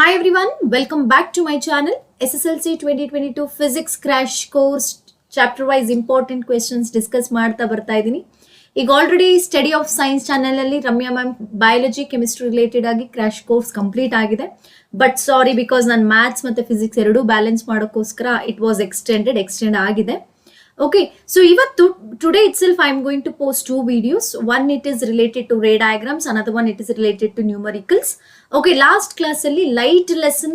Hi everyone, welcome back to my channel. SSLC 2022 Physics Crash Course Chapter Wise Important Questions discuss ಮಾಡ್ತಾ ಬರ್ತಾ ಇದೀನಿ. ಈಗ already study of science channel ಅಲ್ಲಿ Ramya ma'am biology chemistry related ಆಗಿ crash course complete ಆಗಿದೆ. But sorry because ನಾನು maths ಮತ್ತೆ physics ಎರಡೂ ಬ್ಯಾಲೆನ್ಸ್ ಮಾಡೋಕ್ಕೋಸ್ಕರ ಇಟ್ ವಾಸ್ ಎಕ್ಸ್ಟೆಂಡ್ ಆಗಿದೆ. Okay, so today itself I am going to post two videos. One it is related to ray diagrams, another one it is related to numericals. Okay, last class alli light lesson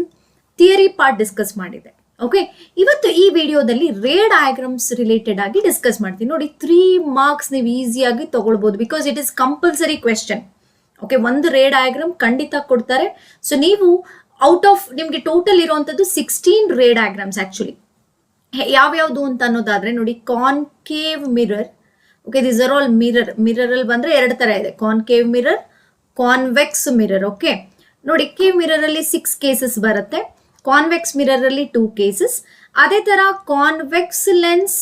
theory part discuss ಮಾಡಿದೆ. Okay, ಇವತ್ತು ಈ ವಿಡಿಯೋದಲ್ಲಿ ray diagrams related ಆಗಿ discuss ಮಾಡ್ತೀನಿ. ನೋಡಿ 3 marks ನೀವು ಈಸಿಯಾಗಿ ತಗೊಳ್ಬಹುದು because it is compulsory question. Okay, ಒಂದು ray diagram ಖಂಡಿತ ಕೊಡ್ತಾರೆ. So ನೀವು out of ನಿಮಗೆ ಟೋಟಲ್ ಇರುವಂತದ್ದು 16 ray diagrams actually. ಯಾವ್ಯಾವುದು ಅಂತ ಅನ್ನೋದಾದ್ರೆ ನೋಡಿ concave mirror. Okay, this are all mirror ಅಲ್ಲಿ ಬಂದ್ರೆ ಎರಡು ತರ ಇದೆ, concave mirror, convex mirror. Okay ನೋಡಿ, ಕೇವ್ ಮಿರರ್ ಅಲ್ಲಿ 6 ಕೇಸಸ್ ಬರುತ್ತೆ, ಕಾನ್ವೆಕ್ಸ್ ಮಿರರ್ ಅಲ್ಲಿ 2 ಕೇಸಸ್. ಅದೇ ತರ ಕಾನ್ವೆಕ್ಸ್ ಲೆನ್ಸ್,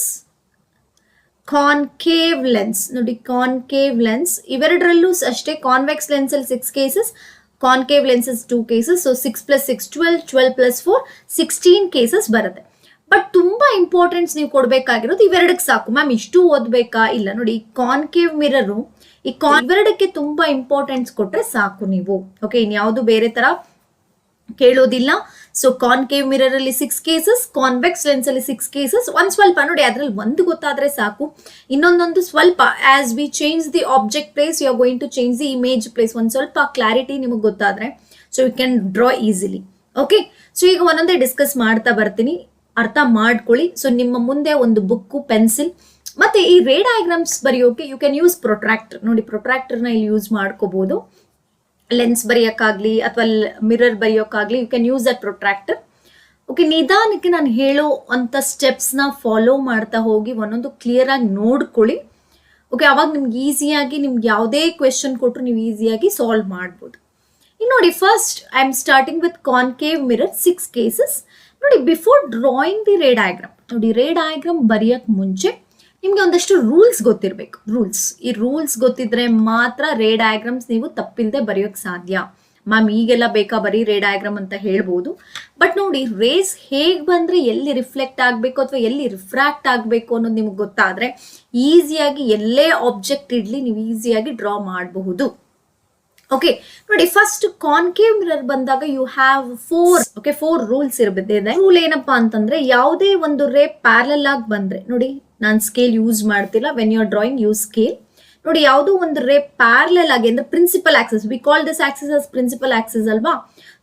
ಕಾನ್ಕೇವ್ ಲೆನ್ಸ್. ನೋಡಿ ಕಾನ್ಕೇವ್ ಲೆನ್ಸ್ ಇವೆರಡರಲ್ಲೂ ಅಷ್ಟೇ, ಕಾನ್ವೆಕ್ಸ್ ಲೆನ್ಸ್ ಅಲ್ಲಿ 6 cases, concave lenses 2 cases. So 6 + 6 12, 12 + 4 16 cases ಬರುತ್ತೆ. ಬಟ್ ತುಂಬಾ ಇಂಪಾರ್ಟೆನ್ಸ್ ನೀವು ಕೊಡ್ಬೇಕಾಗಿರೋದು ಇವೆರಡಕ್ಕೆ ಸಾಕು. ಮ್ಯಾಮ್ ಇಷ್ಟು ಓದ್ಬೇಕಾ? ಇಲ್ಲ ನೋಡಿ, ಕಾನ್ಕೇವ್ ಮಿರರ್ ಇವೆರಡಕ್ಕೆ ತುಂಬಾ ಇಂಪಾರ್ಟೆನ್ಸ್ ಕೊಟ್ರೆ ಸಾಕು ನೀವು. ಓಕೆ, ಇನ್ಯಾವುದು ಬೇರೆ ತರ ಕೇಳೋದಿಲ್ಲ. ಸೊ ಕಾನ್ಕೇವ್ ಮಿರರ್ ಅಲ್ಲಿ 6 ಕೇಸಸ್, ಕಾನ್ವೆಕ್ಸ್ ಲೆನ್ಸ್ ಅಲ್ಲಿ 6 ಕೇಸಸ್. ಒಂದ್ ಸ್ವಲ್ಪ ನೋಡಿ, ಅದ್ರಲ್ಲಿ ಒಂದು ಗೊತ್ತಾದ್ರೆ ಸಾಕು. ಇನ್ನೊಂದೊಂದು ಸ್ವಲ್ಪ as we change the object place you are going to change the image place. ಒಂದ್ ಸ್ವಲ್ಪ ಕ್ಲಾರಿಟಿ ನಿಮಗೆ ಗೊತ್ತಾದ್ರೆ so you can draw easily. Okay, so ಈಗ ಒಂದೊಂದೇ ಡಿಸ್ಕಸ್ ಮಾಡ್ತಾ ಬರ್ತೀನಿ, ಅರ್ಥ ಮಾಡ್ಕೊಳ್ಳಿ. ಸೊ ನಿಮ್ಮ ಮುಂದೆ ಒಂದು ಬುಕ್, ಪೆನ್ಸಿಲ್ ಮತ್ತೆ ಈ ರೇ ಡಯಾಗ್ರಾಮ್ಸ್ ಬರೆಯೋಕೆ ಯು ಕ್ಯಾನ್ ಯೂಸ್ ಪ್ರೊಟ್ರಾಕ್ಟರ್. ನೋಡಿ ಪ್ರೊಟ್ರಾಕ್ಟರ್ನ ಇಲ್ಲಿ ಯೂಸ್ ಮಾಡ್ಕೋಬಹುದು, ಲೆನ್ಸ್ ಬರೆಯೋಕ್ಕಾಗ್ಲಿ ಅಥವಾ ಮಿರರ್ ಬರೆಯೋಕ್ಕಾಗ್ಲಿ you can use that protractor. Okay, ನಿಧಾನಕ್ಕೆ ನಾನು ಹೇಳೋ ಅಂತ ಸ್ಟೆಪ್ಸ್ನ ಫಾಲೋ ಮಾಡ್ತಾ ಹೋಗಿ ಒಂದೊಂದು ಕ್ಲಿಯರ್ ಆಗಿ ನೋಡ್ಕೊಳ್ಳಿ. ಓಕೆ, ಅವಾಗ ನಿಮ್ಗೆ ಈಸಿಯಾಗಿ ನಿಮ್ಗೆ ಯಾವುದೇ ಕ್ವೆಶನ್ ಕೊಟ್ಟರು ನೀವು ಈಸಿಯಾಗಿ ಸಾಲ್ವ್ ಮಾಡ್ಬೋದು. ಇನ್ನು ನೋಡಿ, first I am starting with concave mirror 6 cases. ನೋಡಿ, before drawing the ray diagram, ನೋಡಿ ರೇ ಡಯಾಗ್ರಾಮ್ ಬರೆಯಕ್ ಮುಂಚೆ ನಿಮ್ಗೆ ಒಂದಷ್ಟು ರೂಲ್ಸ್ ಗೊತ್ತಿರಬೇಕು. ಈ ರೂಲ್ಸ್ ಗೊತ್ತಿದ್ರೆ ಮಾತ್ರ ರೇ ಡಯಾಗ್ರಾಮ್ಸ್ ನೀವು ತಪ್ಪಿಲ್ಲದೆ ಬರೆಯೋಕ್ ಸಾಧ್ಯ. ಮ್ಯಾಮ್ ಈಗೆಲ್ಲ ಬೇಕಾ ಬರೀ ರೇ ಡಯಾಗ್ರಾಮ್ ಅಂತ ಹೇಳ್ಬೋದು, ಬಟ್ ನೋಡಿ ರೇಸ್ ಹೇಗೆ ಬಂದ್ರೆ ಎಲ್ಲಿ ರಿಫ್ಲೆಕ್ಟ್ ಆಗಬೇಕು ಅಥವಾ ಎಲ್ಲಿ ರಿಫ್ರಾಕ್ಟ್ ಆಗಬೇಕು ಅನ್ನೋದು ನಿಮ್ಗೆ ಗೊತ್ತಾದ್ರೆ ಈಸಿಯಾಗಿ ಎಲ್ಲೇ ಆಬ್ಜೆಕ್ಟ್ ಇಡ್ಲಿ ನೀವು ಈಸಿಯಾಗಿ ಡ್ರಾ ಮಾಡಬಹುದು. ಓಕೆ ನೋಡಿ, ಫಸ್ಟ್ ಕಾನ್ಕೇವ್ ಮಿರರ್ ಬಂದಾಗ ಯು ಹ್ಯಾವ್ 4 ರೂಲ್ಸ್ ಇರಬೇಕು. ರೂಲ್ ಏನಪ್ಪಾ ಅಂತಂದ್ರೆ, ಯಾವುದೇ ಒಂದು ರೇ ಪ್ಯಾರಲಲ್ ಆಗಿ ಬಂದ್ರೆ, ನೋಡಿ ನಾನು ಸ್ಕೇಲ್ ಯೂಸ್ ಮಾಡ್ತಿಲ್ಲ, when you are drawing use scale. ನೋಡಿ ಯಾವುದೋ ಒಂದು ರೇ ಪ್ಯಾರಲಲ್ ಆಗಿ ಅಂದ್ರೆ principal axis, we call this axis as principal axis ಅಲ್ವಾ.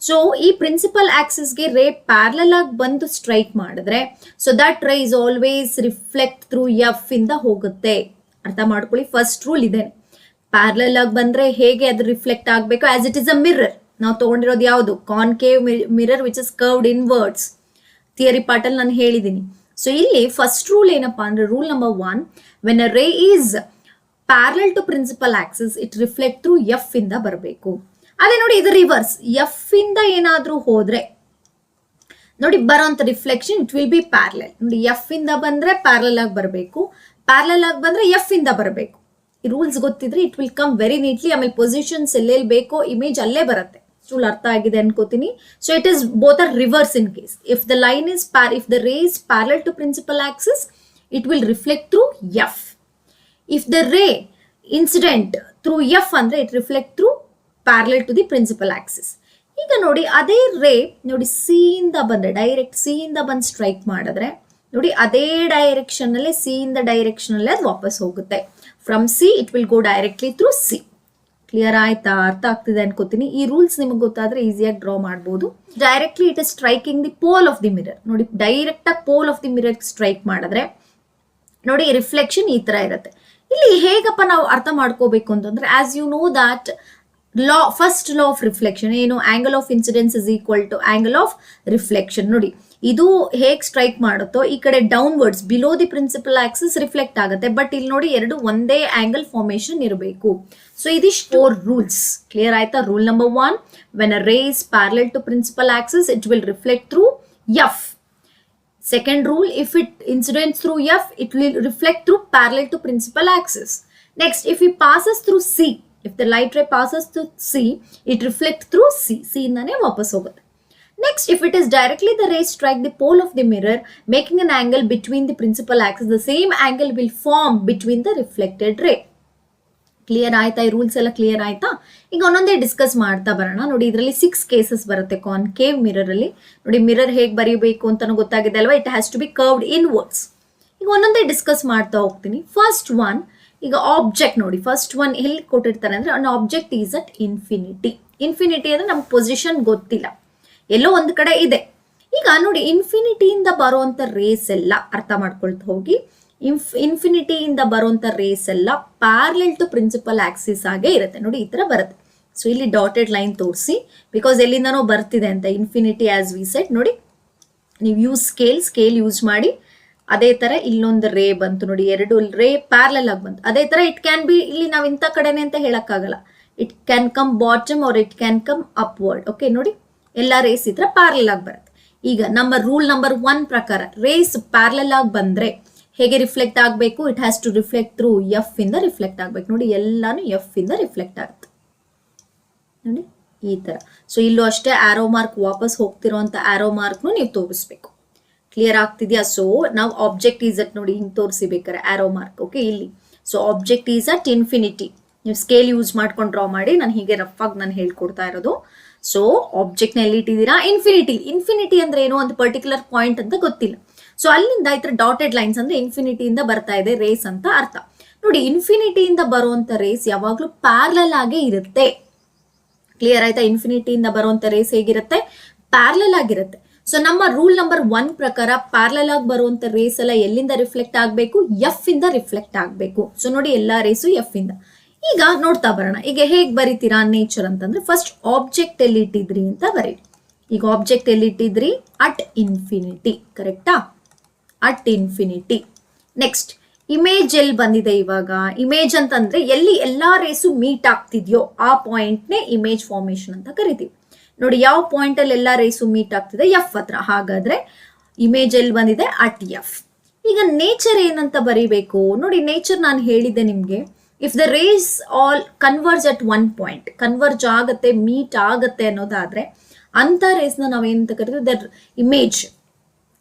ಸೊ ಈ ಪ್ರಿನ್ಸಿಪಲ್ ಆಕ್ಸಿಸ್ಗೆ ರೇ ಪ್ಯಾರಲಲ್ ಆಗಿ ಬಂದು ಸ್ಟ್ರೈಕ್ ಮಾಡಿದ್ರೆ so that ray is always reflect through F ಇಂದ ಹೋಗುತ್ತೆ. ಅರ್ಥ ಮಾಡ್ಕೊಳ್ಳಿ, ಫಸ್ಟ್ ರೂಲ್ ಇದೆ. ಪ್ಯಾರಲಲ್ ಆಗಿ ಬಂದ್ರೆ ಹೇಗೆ ಅದು ರಿಫ್ಲೆಕ್ಟ್ ಆಗಬೇಕು, as it is a mirror. ನಾವು ತಗೊಂಡಿರೋದು ಯಾವುದು? Concave mirror which is curved inwards. Theory part ಅಲ್ಲಿ ನಾನು ಹೇಳಿದ್ದೀನಿ. ಸೊ ಇಲ್ಲಿ ಫಸ್ಟ್ ರೂಲ್ ಏನಪ್ಪಾ ಅಂದ್ರೆ, rule number 1, when a ray is parallel to principal axis it reflect through F ಇಂದ ಬರಬೇಕು. ಅದೇ ನೋಡಿ ಇದು ರಿವರ್ಸ್, ಎಫ್ ಇಂದ ಏನಾದ್ರೂ ಹೋದ್ರೆ ನೋಡಿ ಬರೋಂತ reflection it will be parallel. ನೋಡಿ ಎಫ್ ಇಂದ ಬಂದ್ರೆ ಪ್ಯಾರಲಲ್ ಆಗಿ ಬರಬೇಕು, ಪ್ಯಾರಲಲ್ ಆಗಿ ಬಂದ್ರೆ ಎಫ್ ಇಂದ ಬರಬೇಕು. ಈ ರೂಲ್ಸ್ ಗೊತ್ತಿದ್ರೆ it will come very neatly. ಆಮೇಲೆ ಪೊಸಿಷನ್ಸ್ ಎಲ್ಲೆಲ್ಲಿ ಬೇಕೋ ಇಮೇಜ್ ಅಲ್ಲೇ ಬರುತ್ತೆ. ರೂಲ್ ಅರ್ಥ ಆಗಿದೆ ಅನ್ಕೋತೀನಿ. So it is both are reverse in case. If the line is if the ray is parallel to principal axis it will reflect through F. If the ray incident through F ಅಂದ್ರೆ it reflect through parallel to the principal axis. ಈಗ ನೋಡಿ ಅದೇ ರೇ ನೋಡಿ C ಇಂದ ಬಂದ್ರೆ, direct C ಇಂದ ಬಂದು ಸ್ಟ್ರೈಕ್ ಮಾಡಿದ್ರೆ ನೋಡಿ ಅದೇ ಡೈರೆಕ್ಷನ್ ಅಲ್ಲಿ, ಸಿ ಇಂದ ಡೈರೆಕ್ಷನ್ ಅಲ್ಲಿ ಅದು ವಾಪಸ್ ಹೋಗುತ್ತೆ. From C it will go directly through C. Clear ಆಯ್ತಾ? ಅರ್ಥ ಆಗ್ತಿದೆ ಅನ್ಕೋತೀನಿ. ಈ ರೂಲ್ಸ್ ನಿಮಗೆ ಗೊತ್ತಾದ್ರೆ ಈಸಿಯಾಗಿ ಡ್ರಾ ಮಾಡಬಹುದು. Directly it is striking the pole of the mirror. ನೋಡಿ ಡೈರೆಕ್ಟ್ ಆಗಿ pole of the mirror strike ಮಾಡಿದ್ರೆ ನೋಡಿ ರಿಫ್ಲೆಕ್ಷನ್ ಈ ತರ ಇರುತ್ತೆ. ಇಲ್ಲಿ ಹೇಗಪ್ಪ ನಾವು ಅರ್ಥ ಮಾಡ್ಕೋಬೇಕು ಅಂತಂದ್ರೆ, as you know that first law of reflection ಏನು? Angle of incidence is equal to angle of reflection. ನೋಡಿ ಇದು ಹೇಗೆ ಸ್ಟ್ರೈಕ್ ಮಾಡುತ್ತೋ ಈ ಕಡೆ downwards below the principal axis reflect ಆಗುತ್ತೆ. ಬಟ್ ಇಲ್ಲಿ ನೋಡಿ ಎರಡು ಒಂದೇ ಆಂಗಲ್ ಫಾರ್ಮೇಶನ್ ಇರಬೇಕು. ಸೊ ಇದಿಷ್ಟು 4 ರೂಲ್ಸ್. ಕ್ಲಿಯರ್ ಆಯ್ತಾ? Rule number 1, when a ray is parallel to principal axis it will reflect through F. Second rule, if it incidents through F, it will reflect through parallel to principal axis. Next, if it passes through C, if the light ray passes through C, it reflects through C. C ಇಂದಾನೆ ವಾಪಸ್ ಹೋಗುತ್ತೆ. Next, if it is directly the rays strike the pole of the mirror, making an angle between the principal axis, the same angle will form between the reflected ray. Clear ಆಯ್ತಾ? ಈ rules ಎಲ್ಲ clear ಆಯ್ತಾ? ಈಗ ಒಂದೊಂದೇ discuss ಮಾಡ್ತಾ ಬರೋಣ. ನೋಡಿ, ಇದರಲ್ಲಿ 6 ಕೇಸಸ್ ಬರುತ್ತೆ ಕಾನ್ಕೇವ್ ಮಿರರ್ ಅಲ್ಲಿ. ನೋಡಿ, ಮಿರರ್ ಹೇಗೆ ಬರೀಬೇಕು ಅಂತಾನು ಗೊತ್ತಾಗಿದೆ ಅಲ್ವಾ? It has to be curved inwards. ಈಗ ಒಂದೊಂದೇ ಡಿಸ್ಕಸ್ ಮಾಡ್ತಾ ಹೋಗ್ತೀನಿ. ಫಸ್ಟ್ ಒನ್, ಈಗ ಆಬ್ಜೆಕ್ಟ್ ನೋಡಿ. ಫಸ್ಟ್ ಒನ್ ಎಲ್ಲಿ ಕೊಟ್ಟಿರ್ತಾರೆ ಅಂದ್ರೆ, an object is at infinity. Infinity ಅಂದ್ರೆ ನಮ್ಗೆ ಪೊಸಿಷನ್ ಗೊತ್ತಿಲ್ಲ, ಎಲ್ಲೋ ಒಂದು ಕಡೆ ಇದೆ. ಈಗ ನೋಡಿ, ಇನ್ಫಿನಿಟಿಯಿಂದ ಬರುವಂತ ರೇಸ್ ಎಲ್ಲ ಅರ್ಥ ಮಾಡ್ಕೊಳ್ತಾ ಹೋಗಿ. ಇನ್ಫಿನಿಟಿಯಿಂದ ಬರುವಂತ ರೇಸ್ ಎಲ್ಲ ಪ್ಯಾರಲಲ್ ಟು ಪ್ರಿನ್ಸಿಪಲ್ ಆಕ್ಸಿಸ್ ಆಗೇ ಇರುತ್ತೆ. ನೋಡಿ, ಈ ತರ ಬರುತ್ತೆ. ಸೊ ಇಲ್ಲಿ ಡಾಟೆಡ್ ಲೈನ್ ತೋರಿಸಿ, ಬಿಕಾಸ್ ಎಲ್ಲಿಂದನೋ ಬರ್ತಿದೆ ಅಂತ. Infinity as we set. ನೋಡಿ, ನೀವು ಯೂಸ್ ಸ್ಕೇಲ್ ಯೂಸ್ ಮಾಡಿ. ಅದೇ ತರ ಇಲ್ಲೊಂದು ರೇ ಬಂತು ನೋಡಿ, 2 ರೇ ಪ್ಯಾರಲಲ್ ಆಗಿ ಬಂತು. ಅದೇ ತರ ಇಟ್ ಕ್ಯಾನ್ ಬಿ, ಇಲ್ಲಿ ನಾವು ಇಂಥ ಕಡೆನೆ ಅಂತ ಹೇಳಕ್ಕಾಗಲ್ಲ. It can come bottom or it can come upward. Okay, ನೋಡಿ, ಎಲ್ಲ ರೇಸ್ ಈ ತರ ಪ್ಯಾರಲಲ್ ಆಗಿ ಬರುತ್ತೆ. ಈಗ ನಮ್ಮ ರೂಲ್ ನಂಬರ್ 1 ಪ್ರಕಾರ ರೇಸ್ ಪ್ಯಾರಲಲ್ ಆಗಿ ಬಂದ್ರೆ ಹೇಗೆ ರಿಫ್ಲೆಕ್ಟ್ ಆಗಬೇಕು? It has to reflect through F ಇಂದ ರಿಫ್ಲೆಕ್ಟ್ ಆಗಬೇಕು. ನೋಡಿ, ಎಲ್ಲಾನು ಎಫ್ ಇಂದ ರಿಫ್ಲೆಕ್ಟ್ ಆಗುತ್ತೆ. ನೋಡಿ, ಈ ತರ. ಸೊ ಇಲ್ಲೂ ಅಷ್ಟೇ ಆರೋ ಮಾರ್ಕ್ ವಾಪಸ್ ಹೋಗ್ತಿರೋಂಥ ಆರೋ ಮಾರ್ಕ್ನು ನೀವು ತೋರಿಸ್ಬೇಕು. ಕ್ಲಿಯರ್ ಆಗ್ತಿದ್ಯಾ? ಸೊ ನಾವು ಆಬ್ಜೆಕ್ಟ್ ಈಸ್ ಅಟ್, ನೋಡಿ ಹಿಂಗೆ ತೋರಿಸಿಬೇಕಾರೆ ಆರೋ ಮಾರ್ಕ್. ಓಕೆ, ಇಲ್ಲಿ. So object is at infinity. ನೀವು ಸ್ಕೇಲ್ ಯೂಸ್ ಮಾಡ್ಕೊಂಡು ಡ್ರಾ ಮಾಡಿ. ನಾನು ಹೀಗೆ ರಫ್ ಆಗಿ ನಾನು ಹೇಳ್ಕೊಡ್ತಾ ಇರೋದು. ಸೊ ಆಬ್ಜೆಕ್ಟ್ನ ಎಲ್ಲಿ ಇಟ್ಟಿದ್ದೀರಾ? ಇನ್ಫಿನಿಟಿ. ಇನ್ಫಿನಿಟಿ ಅಂದ್ರೆ ಏನೋ ಒಂದು ಪರ್ಟಿಕ್ಯುಲರ್ ಪಾಯಿಂಟ್ ಅಂತ ಗೊತ್ತಿಲ್ಲ. ಸೊ ಅಲ್ಲಿಂದ ಈ ತರ ಡಾಟೆಡ್ ಲೈನ್ಸ್ ಅಂದ್ರೆ ಇನ್ಫಿನಿಟಿಯಿಂದ ಬರ್ತಾ ಇದೆ ರೇಸ್ ಅಂತ ಅರ್ಥ. ನೋಡಿ, ಇನ್ಫಿನಿಟಿಯಿಂದ ಬರುವಂತ ರೇಸ್ ಯಾವಾಗ್ಲೂ ಪ್ಯಾರಲಲ್ ಆಗೇ ಇರುತ್ತೆ. ಕ್ಲಿಯರ್ ಆಯ್ತಾ? ಇನ್ಫಿನಿಟಿಯಿಂದ ಬರುವಂತ ರೇಸ್ ಹೇಗಿರುತ್ತೆ? ಪ್ಯಾರಲಲ್ ಆಗಿರುತ್ತೆ. ಸೊ ನಮ್ಮ ರೂಲ್ ನಂಬರ್ 1 ಪ್ರಕಾರ ಪ್ಯಾರಲಲ್ ಆಗಿ ಬರುವಂತ ರೇಸ್ ಎಲ್ಲ ಎಲ್ಲಿಂದ ರಿಫ್ಲೆಕ್ಟ್ ಆಗಬೇಕು? ಎಫ್ ಇಂದ ರಿಫ್ಲೆಕ್ಟ್ ಆಗಬೇಕು. ಸೊ ನೋಡಿ, ಎಲ್ಲಾ ರೇಸು ಎಫ್ ಇಂದ. ಈಗ ನೋಡ್ತಾ ಬರೋಣ. ಈಗ ಹೇಗ್ ಬರೀತೀರಾ ನೇಚರ್ ಅಂತಂದ್ರೆ, ಫಸ್ಟ್ ಆಬ್ಜೆಕ್ಟ್ ಎಲ್ಲಿ ಇಟ್ಟಿದ್ರಿ ಅಂತ ಬರೀರಿ. ಈಗ ಆಬ್ಜೆಕ್ಟ್ ಎಲ್ಲಿ ಇಟ್ಟಿದ್ರಿ? At infinity. ಕರೆಕ್ಟಾ? At infinity. ನೆಕ್ಸ್ಟ್, ಇಮೇಜ್ ಎಲ್ಲಿ ಬಂದಿದೆ? ಇವಾಗ ಇಮೇಜ್ ಅಂತಂದ್ರೆ ಎಲ್ಲಿ ಎಲ್ಲಾ ರೇಸು ಮೀಟ್ ಆಗ್ತಿದ್ಯೋ ಆ ಪಾಯಿಂಟ್ನೇ ಇಮೇಜ್ ಫಾರ್ಮೇಶನ್ ಅಂತ ಕರಿತೀವಿ. ನೋಡಿ, ಯಾವ ಪಾಯಿಂಟ್ ಅಲ್ಲಿ ಎಲ್ಲಾ ರೇಸು ಮೀಟ್ ಆಗ್ತಿದೆ? ಎಫ್ ಹತ್ರ. ಹಾಗಾದ್ರೆ ಇಮೇಜ್ ಎಲ್ಲಿ ಬಂದಿದೆ? At F. ಈಗ ನೇಚರ್ ಏನಂತ ಬರೀಬೇಕು? ನೋಡಿ, ನೇಚರ್ ನಾನು ಹೇಳಿದ್ದೆ ನಿಮ್ಗೆ, if the rays all converge at 1 point, converge ಆಗತ್ತೆ, ಮೀಟ್ ಆಗತ್ತೆ ಅನ್ನೋದಾದ್ರೆ ಅಂತ ರೇಸ್ನ ನಾವೇನಂತ ಕರಿತೀವಿ? ದ ಇಮೇಜ್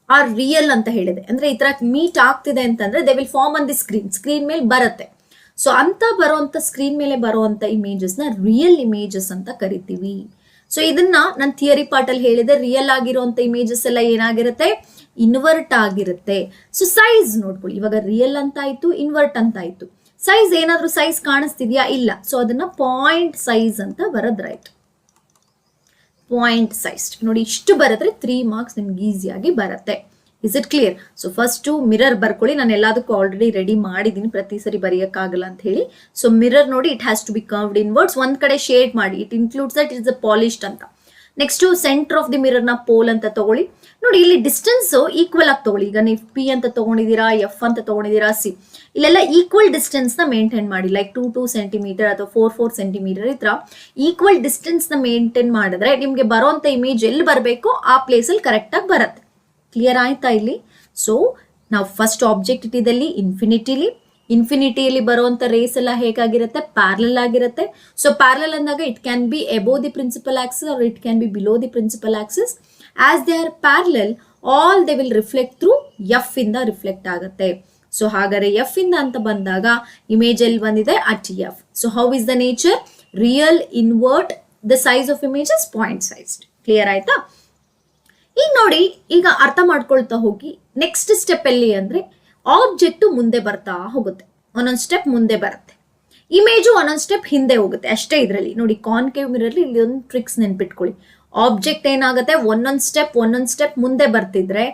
ಆರ್ ರಿಯಲ್ ಅಂತ ಹೇಳಿದೆ. ಅಂದ್ರೆ ಈ ತರ ಮೀಟ್ ಆಗ್ತಿದೆ ಅಂತಂದ್ರೆ they will form on the screen ಮೇಲೆ ಬರುತ್ತೆ. ಸೊ ಅಂತ ಬರುವಂತ ಸ್ಕ್ರೀನ್ ಮೇಲೆ ಬರುವಂತ ಇಮೇಜಸ್ ನ ರಿಯಲ್ ಇಮೇಜಸ್ ಅಂತ ಕರಿತೀವಿ. ಸೊ ಇದನ್ನ ನಾನು ಥಿಯರಿ ಪಾರ್ಟ್ ಅಲ್ಲಿ ಹೇಳಿದೆ. ರಿಯಲ್ ಆಗಿರುವಂತ ಇಮೇಜಸ್ ಎಲ್ಲ ಏನಾಗಿರುತ್ತೆ? ಇನ್ವರ್ಟ್ ಆಗಿರುತ್ತೆ. ಸೊ ಸೈಜ್ ನೋಡ್ಕೊಳ್ಳಿ. ಇವಾಗ ರಿಯಲ್ ಅಂತ ಆಯ್ತು, ಇನ್ವರ್ಟ್ ಅಂತ ಆಯ್ತು. ಸೈಜ್ ಏನಾದ್ರೂ ಸೈಜ್ ಕಾಣಿಸ್ತಿದ್ಯಾ? ಇಲ್ಲ. ಸೊ ಅದನ್ನ ಪಾಯಿಂಟ್ ಸೈಜ್ ಅಂತ ಬರದ್ರಾಯ್ತು. ಪಾಯಿಂಟ್ ಸೈಜ್ ನೋಡಿ, ಇಷ್ಟು ಬರೆದ್ರೆ 3 ಮಾರ್ಕ್ಸ್ ನಿಮ್ಗೆ ಈಸಿಯಾಗಿ ಬರುತ್ತೆ. Is it clear? So first mirror ಬರ್ಕೊಳ್ಳಿ. ನಾನು ಎಲ್ಲದಕ್ಕೂ ಆಲ್ರೆಡಿ ರೆಡಿ ಮಾಡಿದ್ದೀನಿ, ಪ್ರತಿ ಸರಿ ಬರೆಯಕ್ಕಾಗಲ್ಲ ಅಂತ ಹೇಳಿ. ಸೊ ಮಿರರ್ ನೋಡಿ, it has to be curved inwards. ಒಂದ್ ಕಡೆ ಶೇಡ್ ಮಾಡಿ. It includes that it's a polished ಅಂತ. Next, centre of the mirror ನ ಪೋಲ್ ಅಂತ ತಗೊಳ್ಳಿ. ನೋಡಿ, ಇಲ್ಲಿ ಡಿಸ್ಟೆನ್ಸ್ ಈಕ್ವಲ್ ಆಗಿ ತಗೊಳ್ಳಿ. ಈಗ ನೀವು ಪಿ ಅಂತ ತಗೊಂಡಿದ್ದೀರಾ, ಎಫ್ ಅಂತ ತಗೊಂಡಿದ್ದೀರಾ, ಸಿ, ಇಲ್ಲೆಲ್ಲ ಈಕ್ವಲ್ ಡಿಸ್ಟೆನ್ಸ್ ನ ಮೇಂಟೈನ್ ಮಾಡಿ. ಲೈಕ್ 2 ಸೆಂಟಿಮೀಟರ್ ಅಥವಾ 4 ಸೆಂಟಿಮೀಟರ್ ಈ ತರ ಈಕ್ವಲ್ ಡಿಸ್ಟೆನ್ಸ್ ನ ಮೇಂಟೈನ್ ಮಾಡಿದ್ರೆ ನಿಮ್ಗೆ ಬರೋಂತ ಇಮೇಜ್ ಎಲ್ಲಿ ಬರಬೇಕು ಆ ಪ್ಲೇಸ್ ಅಲ್ಲಿ ಕರೆಕ್ಟ್ ಆಗಿ ಬರುತ್ತೆ. ಕ್ಲಿಯರ್ ಆಯ್ತಾ ಇಲ್ಲಿ? ಸೊ ನಾವು ಫಸ್ಟ್ ಆಬ್ಜೆಕ್ಟ್ ಇಟ್ಟಿದಲ್ಲಿ ಇನ್ಫಿನಿಟಿಯಲ್ಲಿ ಬರುವಂತ ರೇಸ್ ಎಲ್ಲ ಹೇಗಾಗಿರುತ್ತೆ? ಪ್ಯಾರಲಲ್ ಆಗಿರುತ್ತೆ. ಸೊ ಪ್ಯಾರಲಲ್ ಅಂದಾಗ it can be above the principal axis or it can be below the principal axis. As they are parallel, all they will reflect through F ಇಂದ reflect ಆಗುತ್ತೆ. So ಹಾಗಾದ್ರೆ F ಇಂದ ಅಂತ ಬಂದಾಗ image ಎಲ್ಲಿ ಬಂದಿದೆ? At F. So how is the nature? Real, invert, the size of images point sized. Clear ಆಯ್ತಾ? ಈಗ ನೋಡಿ, ಈಗ ಅರ್ಥ ಮಾಡ್ಕೊಳ್ತಾ ಹೋಗಿ. ನೆಕ್ಸ್ಟ್ ಸ್ಟೆಪ್ ಎಲ್ಲಿ ಅಂದ್ರೆ, ಆಬ್ಜೆಕ್ಟ್ ಮುಂದೆ ಬರ್ತಾ ಹೋಗುತ್ತೆ. ಒಂದೊಂದು ಸ್ಟೆಪ್ ಮುಂದೆ ಬರುತ್ತೆ. ಇಮೇಜು ಒಂದೊಂದು ಸ್ಟೆಪ್ ಹಿಂದೆ ಹೋಗುತ್ತೆ ಅಷ್ಟೇ. ಇದರಲ್ಲಿ ನೋಡಿ, ಕಾನ್ಕೇವ್ ಮಿರರ್ ಇಲ್ಲಿ ಒಂದು ಟ್ರಿಕ್ಸ್ ನೆನ್ಪಿಟ್ಕೊಳ್ಳಿ. ಆಬ್ಜೆಕ್ಟ್ ಏನಾಗುತ್ತೆ? ಒಂದೊಂದು ಸ್ಟೆಪ್ ಮುಂದೆ ಬರ್ತಿದ್ರೆ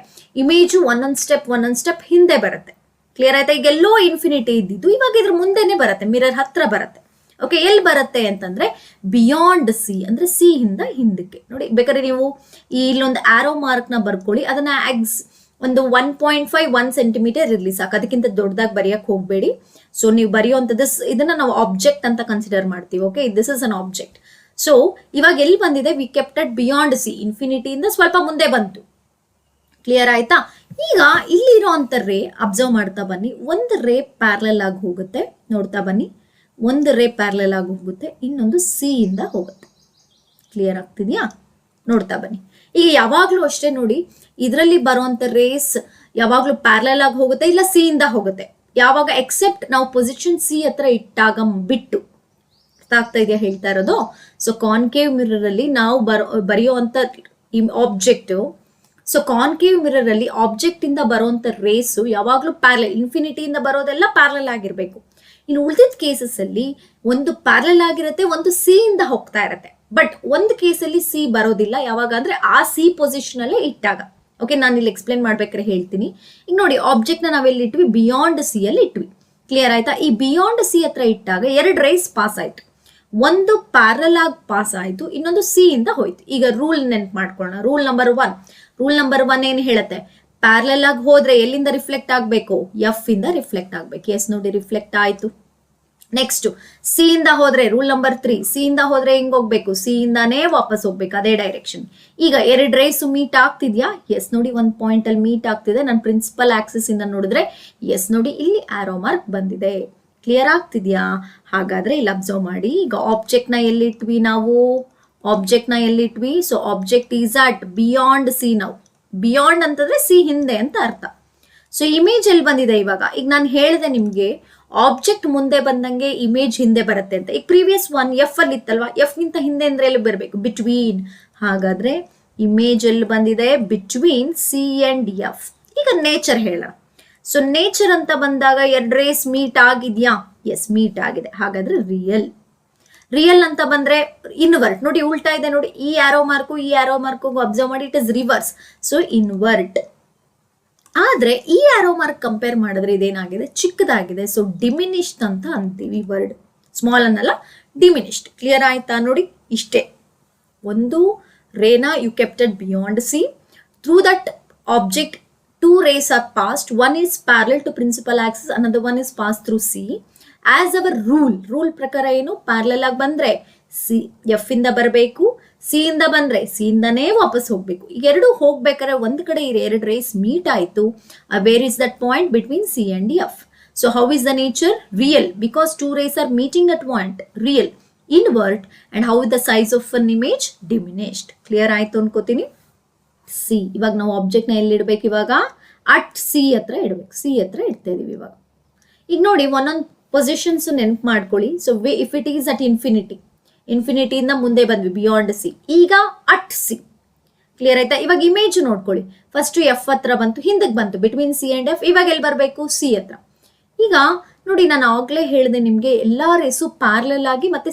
ಇಮೇಜು ಒಂದೊಂದು ಸ್ಟೆಪ್ ಹಿಂದೆ ಬರುತ್ತೆ. ಕ್ಲಿಯರ್ ಆಯ್ತಾ? ಈಗ ಎಲ್ಲೋ ಇನ್ಫಿನಿಟಿ ಇದ್ದಿದ್ದು ಇವಾಗ ಇದ್ರ ಮುಂದೆನೆ ಬರುತ್ತೆ, ಮಿರರ್ ಹತ್ರ ಬರುತ್ತೆ. ಓಕೆ, ಎಲ್ಲಿ ಬರುತ್ತೆ ಅಂತಂದ್ರೆ ಬಿಯಾಂಡ್ ಸಿ, ಅಂದ್ರೆ ಸಿ ಇಂದ ಹಿಂದಕ್ಕೆ. ನೋಡಿ, ಬೇಕಾದ್ರೆ ನೀವು ಇಲ್ಲೊಂದು ಆರೋ ಮಾರ್ಕ್ ನ ಬರ್ಕೊಳ್ಳಿ. ಅದನ್ನ ಒಂದು 1.5 ಸೆಂಟಿಮೀಟರ್ ಇರ್ಲಿ ಸಾಕು, ಅದಕ್ಕಿಂತ ದೊಡ್ಡದಾಗಿ ಬರೆಯಕ್ಕೆ ಹೋಗ್ಬೇಡಿ. ಸೊ ನೀವು ಬರೆಯುವಂಥದ್ದು ಇದನ್ನ ನಾವು ಆಬ್ಜೆಕ್ಟ್ ಅಂತ ಕನ್ಸಿಡರ್ ಮಾಡ್ತೀವಿ. Okay, this is an object. So ಇವಾಗ ಎಲ್ಲಿ ಬಂದಿದೆ? We kept at beyond C, ಇನ್ಫಿನಿಟಿಯಿಂದ ಸ್ವಲ್ಪ ಮುಂದೆ ಬಂತು. ಕ್ಲಿಯರ್ ಆಯ್ತಾ? ಈಗ ಇಲ್ಲಿರೋಂಥ ರೇ ಅಬ್ಸರ್ವ್ ಮಾಡ್ತಾ ಬನ್ನಿ. ಒಂದು ರೇ ಪ್ಯಾರಲಲ್ ಆಗಿ ಹೋಗುತ್ತೆ, ನೋಡ್ತಾ ಬನ್ನಿ. ಒಂದು ರೇ ಪ್ಯಾರಲಲ್ ಆಗಿ ಹೋಗುತ್ತೆ, ಇನ್ನೊಂದು ಸಿ ಇಂದ ಹೋಗುತ್ತೆ. ಕ್ಲಿಯರ್ ಆಗ್ತಿದ್ಯಾ? ನೋಡ್ತಾ ಬನ್ನಿ. ಈಗ ಯಾವಾಗ್ಲೂ ಅಷ್ಟೇ ನೋಡಿ, ಇದರಲ್ಲಿ ಬರುವಂತ ರೇಸ್ ಯಾವಾಗ್ಲೂ ಪ್ಯಾರಲಲ್ ಆಗಿ ಹೋಗುತ್ತೆ, ಇಲ್ಲ ಸಿ ಇಂದ ಹೋಗುತ್ತೆ. ಯಾವಾಗ ಎಕ್ಸೆಪ್ಟ್ ನಾವು ಪೊಸಿಷನ್ ಸಿ ಹತ್ರ ಇಟ್ಟಾಗ ಬಿಟ್ಟು. ಅರ್ಥ ಆಗ್ತಾ ಇದೆಯಾ ಹೇಳ್ತಾ ಇರೋದು? ಸೊ ಕಾನ್ಕೇವ್ ಮಿರರ್ ಅಲ್ಲಿ ನಾವು ಬರೆಯುವಂತ ಆಬ್ಜೆಕ್ಟಿವ್, ಸೊ ಕಾನ್ಕೇವ್ ಮಿರರ್ ಅಲ್ಲಿ ಆಬ್ಜೆಕ್ಟ್ ಇಂದ ಬರುವಂತ ರೇಸು ಯಾವಾಗ್ಲೂ ಪ್ಯಾರಲಲ್, ಇನ್ಫಿನಿಟಿಯಿಂದ ಬರೋದೆಲ್ಲ ಪ್ಯಾರಲಲ್ ಆಗಿರ್ಬೇಕು. ಇನ್ನು ಉಳಿದಿದ್ದ ಕೇಸಸ್ ಅಲ್ಲಿ ಒಂದು ಪ್ಯಾರಲಲ್ ಆಗಿರುತ್ತೆ, ಒಂದು ಸಿ ಇಂದ ಹೋಗ್ತಾ ಇರುತ್ತೆ. ಬಟ್ ಒಂದು ಕೇಸಲ್ಲಿ ಸಿ ಬರೋದಿಲ್ಲ, ಯಾವಾಗ ಅಂದ್ರೆ ಆ ಸಿ ಪೊಸಿಷನ್ ಅಲ್ಲೇ ಇಟ್ಟಾಗ. ಓಕೆ, ನಾನು ಇಲ್ಲಿ ಎಕ್ಸ್ಪ್ಲೇನ್ ಮಾಡ್ಬೇಕಾದ್ರೆ ಹೇಳ್ತೀನಿ. ಈಗ ನೋಡಿ, ಆಬ್ಜೆಕ್ಟ್ ನ ನಾವೆಲ್ಲಿ ಇಟ್ವಿ? ಬಿಯಾಂಡ್ ಸಿ ಅಲ್ಲಿ ಇಟ್ವಿ. ಕ್ಲಿಯರ್ ಆಯ್ತಾ? ಈ ಬಿಯಾಂಡ್ ಸಿ ಹತ್ರ ಇಟ್ಟಾಗ 2 ರೇಸ್ ಪಾಸ್ ಆಯ್ತು. ಒಂದು ಪ್ಯಾರಲಲ್ ಆಗಿ ಪಾಸ್ ಆಯ್ತು, ಇನ್ನೊಂದು ಸಿ ಇಂದ ಹೋಯ್ತು. ಈಗ ರೂಲ್ ನೆನ್ಪು ಮಾಡ್ಕೊಳ್ಳೋಣ. ರೂಲ್ ನಂಬರ್ 1 ಏನ್ ಹೇಳುತ್ತೆ? ಪ್ಯಾರಲಲ್ ಆಗಿ ಹೋದ್ರೆ ಎಲ್ಲಿಂದ ರಿಫ್ಲೆಕ್ಟ್ ಆಗ್ಬೇಕು? ಎಫ್ ಇಂದ ರಿಫ್ಲೆಕ್ಟ್ ಆಗ್ಬೇಕು. ಎಸ್ ನೋಡಿ, ರಿಫ್ಲೆಕ್ಟ್ ಆಯ್ತು. ನೆಕ್ಸ್ಟ್ ಸಿ ಇಂದ ಹೋದ್ರೆ ರೂಲ್ ನಂಬರ್ 3, ಸಿ ಇಂದ ಹೋದ್ರೆ ಹೆಂಗ್ ಹೋಗ್ಬೇಕು? ಸಿ ಇಂದಾನೇ ವಾಪಸ್ ಹೋಗ್ಬೇಕು, ಅದೇ ಡೈರೆಕ್ಷನ್. ಈಗ 2 ರೇಸು ಮೀಟ್ ಆಗ್ತಿದ್ಯಾ? ಎಸ್ ನೋಡಿ, ಒಂದು ಪಾಯಿಂಟ್ ಅಲ್ಲಿ ಮೀಟ್ ಆಗ್ತಿದೆ. ನನ್ನ ಪ್ರಿನ್ಸಿಪಲ್ ಆಕ್ಸಿಸ್ ಇಂದ ನೋಡಿದ್ರೆ ಎಸ್ ನೋಡಿ, ಇಲ್ಲಿ ಆರೋ ಮಾರ್ಕ್ ಬಂದಿದೆ. ಕ್ಲಿಯರ್ ಆಗ್ತಿದ್ಯಾ? ಹಾಗಾದ್ರೆ ಇಲ್ಲಿ ಅಬ್ಸರ್ವ್ ಮಾಡಿ. ಈಗ ಆಬ್ಜೆಕ್ಟ್ ನ ಎಲ್ಲಿಟ್ವಿ ನಾವು? So object is at beyond C. ನಾವು ಬಿಯಾಂಡ್ ಅಂತಂದ್ರೆ ಸಿ ಹಿಂದೆ ಅಂತ ಅರ್ಥ. ಸೊ ಇಮೇಜ್ ಎಲ್ಲಿ ಬಂದಿದೆ ಇವಾಗ? ಈಗ ನಾನು ಹೇಳಿದೆ ನಿಮ್ಗೆ, ಆಬ್ಜೆಕ್ಟ್ ಮುಂದೆ ಬಂದಂಗೆ ಇಮೇಜ್ ಹಿಂದೆ ಬರುತ್ತೆ ಅಂತ. ಈಗ ಪ್ರೀವಿಯಸ್ ಒನ್ ಎಫ್ ಅಲ್ಲಿ ಇತ್ತಲ್ವಾ, ಎಫ್ ಗಿಂತ ಹಿಂದೆ ಅಂದ್ರೆ ಎಲ್ಲಿ ಬರಬೇಕು? ಬಿಟ್ವೀನ್. ಹಾಗಾದ್ರೆ ಇಮೇಜ್ ಎಲ್ಲಿ ಬಂದಿದೆ? Between C and F. ಈಗ ನೇಚರ್ ಹೇಳ. ಸೊ ನೇಚರ್ ಅಂತ ಬಂದಾಗ 2 ರೇಸ್ ಮೀಟ್ ಆಗಿದ್ಯಾ? ಎಸ್, ಮೀಟ್ ಆಗಿದೆ. ಹಾಗಾದ್ರೆ ರಿಯಲ್ ಅಂತ ಬಂದ್ರೆ ಇನ್ವರ್ಟ್. ನೋಡಿ, ಉಲ್ಟಾ ಇದೆ ನೋಡಿ, ಈ ಆರೋ ಮಾರ್ಕು ಅಬ್ಸರ್ವ್ ಮಾಡಿ, it is reverse. So invert. ಆದ್ರೆ ಈ ಆರೋ ಮಾರ್ಕ್ ಕಂಪೇರ್ ಮಾಡಿದ್ರೆ ಇದೇನಾಗಿದೆ? ಚಿಕ್ಕದಾಗಿದೆ. ಸೊ ಡಿಮಿನಿಷ್ಡ್ ಅಂತ ಅಂತೀವಿ ವರ್ಡ್. ಸ್ಮಾಲ್ ಅನ್ನಲ್ಲ, ಡಿಮಿನಿಷ್ಡ್. ಕ್ಲಿಯರ್ ಆಯ್ತಾ? ನೋಡಿ, ಇಷ್ಟೇ. ಒಂದು ರೇನ you kepted beyond C. Through that object 2 rays are passed. One is parallel to principal axis, another one is passed through C. As our rule ಪ್ರಕಾರ ಏನು? ಪ್ಯಾರಲಲ್ ಆಗಿ ಬಂದ್ರೆ ಸಿ ಎಫ್ ಇಂದ ಬರಬೇಕು, ಸಿ ಇಂದ ಬಂದ್ರೆ ಸಿ ಇಂದನೇ ವಾಪಸ್ ಹೋಗ್ಬೇಕು. ಈಗ 2 ಹೋಗ್ಬೇಕಾದ್ರೆ ಒಂದು ಕಡೆ 2 ರೇಸ್ ಮೀಟ್ ಆಯ್ತು. Where is that point? Between C and F. So how is the nature? Real, because 2 rays are meeting at point. Real. Invert. And how is the size of an image? Diminished. Clear ಆಯ್ತು ಅನ್ಕೋತೀನಿ. C. ಇವಾಗ ನಾವು object ನ ಎಲ್ಲಿ ಇಡ್ಬೇಕು? ಇವಾಗ at C ಹತ್ರ ಇಡ್ಬೇಕು. ಸಿ ಹತ್ರ ಇಡ್ತಾ ಇದೀವಿ ಇವಾಗ. ಈಗ ನೋಡಿ, ಒಂದೊಂದು ಪೊಸಿಷನ್ಸ್ ನೆನ್ಪು ಮಾಡ್ಕೊಳ್ಳಿ. So if it is at ಇನ್ಫಿನಿಟಿಯಿಂದ ಮುಂದೆ ಬಂದ್ವಿ, ಬಿಯಾಂಡ್ ಸಿ. ಈಗ ಅಟ್ ಸಿ. ಕ್ಲಿಯರ್ ಆಯ್ತಾ? ಇವಾಗ ಇಮೇಜ್ ನೋಡ್ಕೊಳ್ಳಿ. ಫಸ್ಟ್ ಎಫ್ ಹತ್ರ ಬಂತು, ಹಿಂದಕ್ಕೆ ಬಂತು, ಬಿಟ್ವೀನ್ ಸಿ ಅಂಡ್ ಎಫ್. ಇವಾಗ ಎಲ್ಲಿ ಬರಬೇಕು? ಸಿ ಹತ್ರ. ಈಗ ನೋಡಿ, ನಾನು ಆಗ್ಲೇ ಹೇಳಿದೆ ನಿಮ್ಗೆ, ಎಲ್ಲಾ ರೇಸು ಪ್ಯಾರಲಲ್ ಆಗಿ ಮತ್ತೆ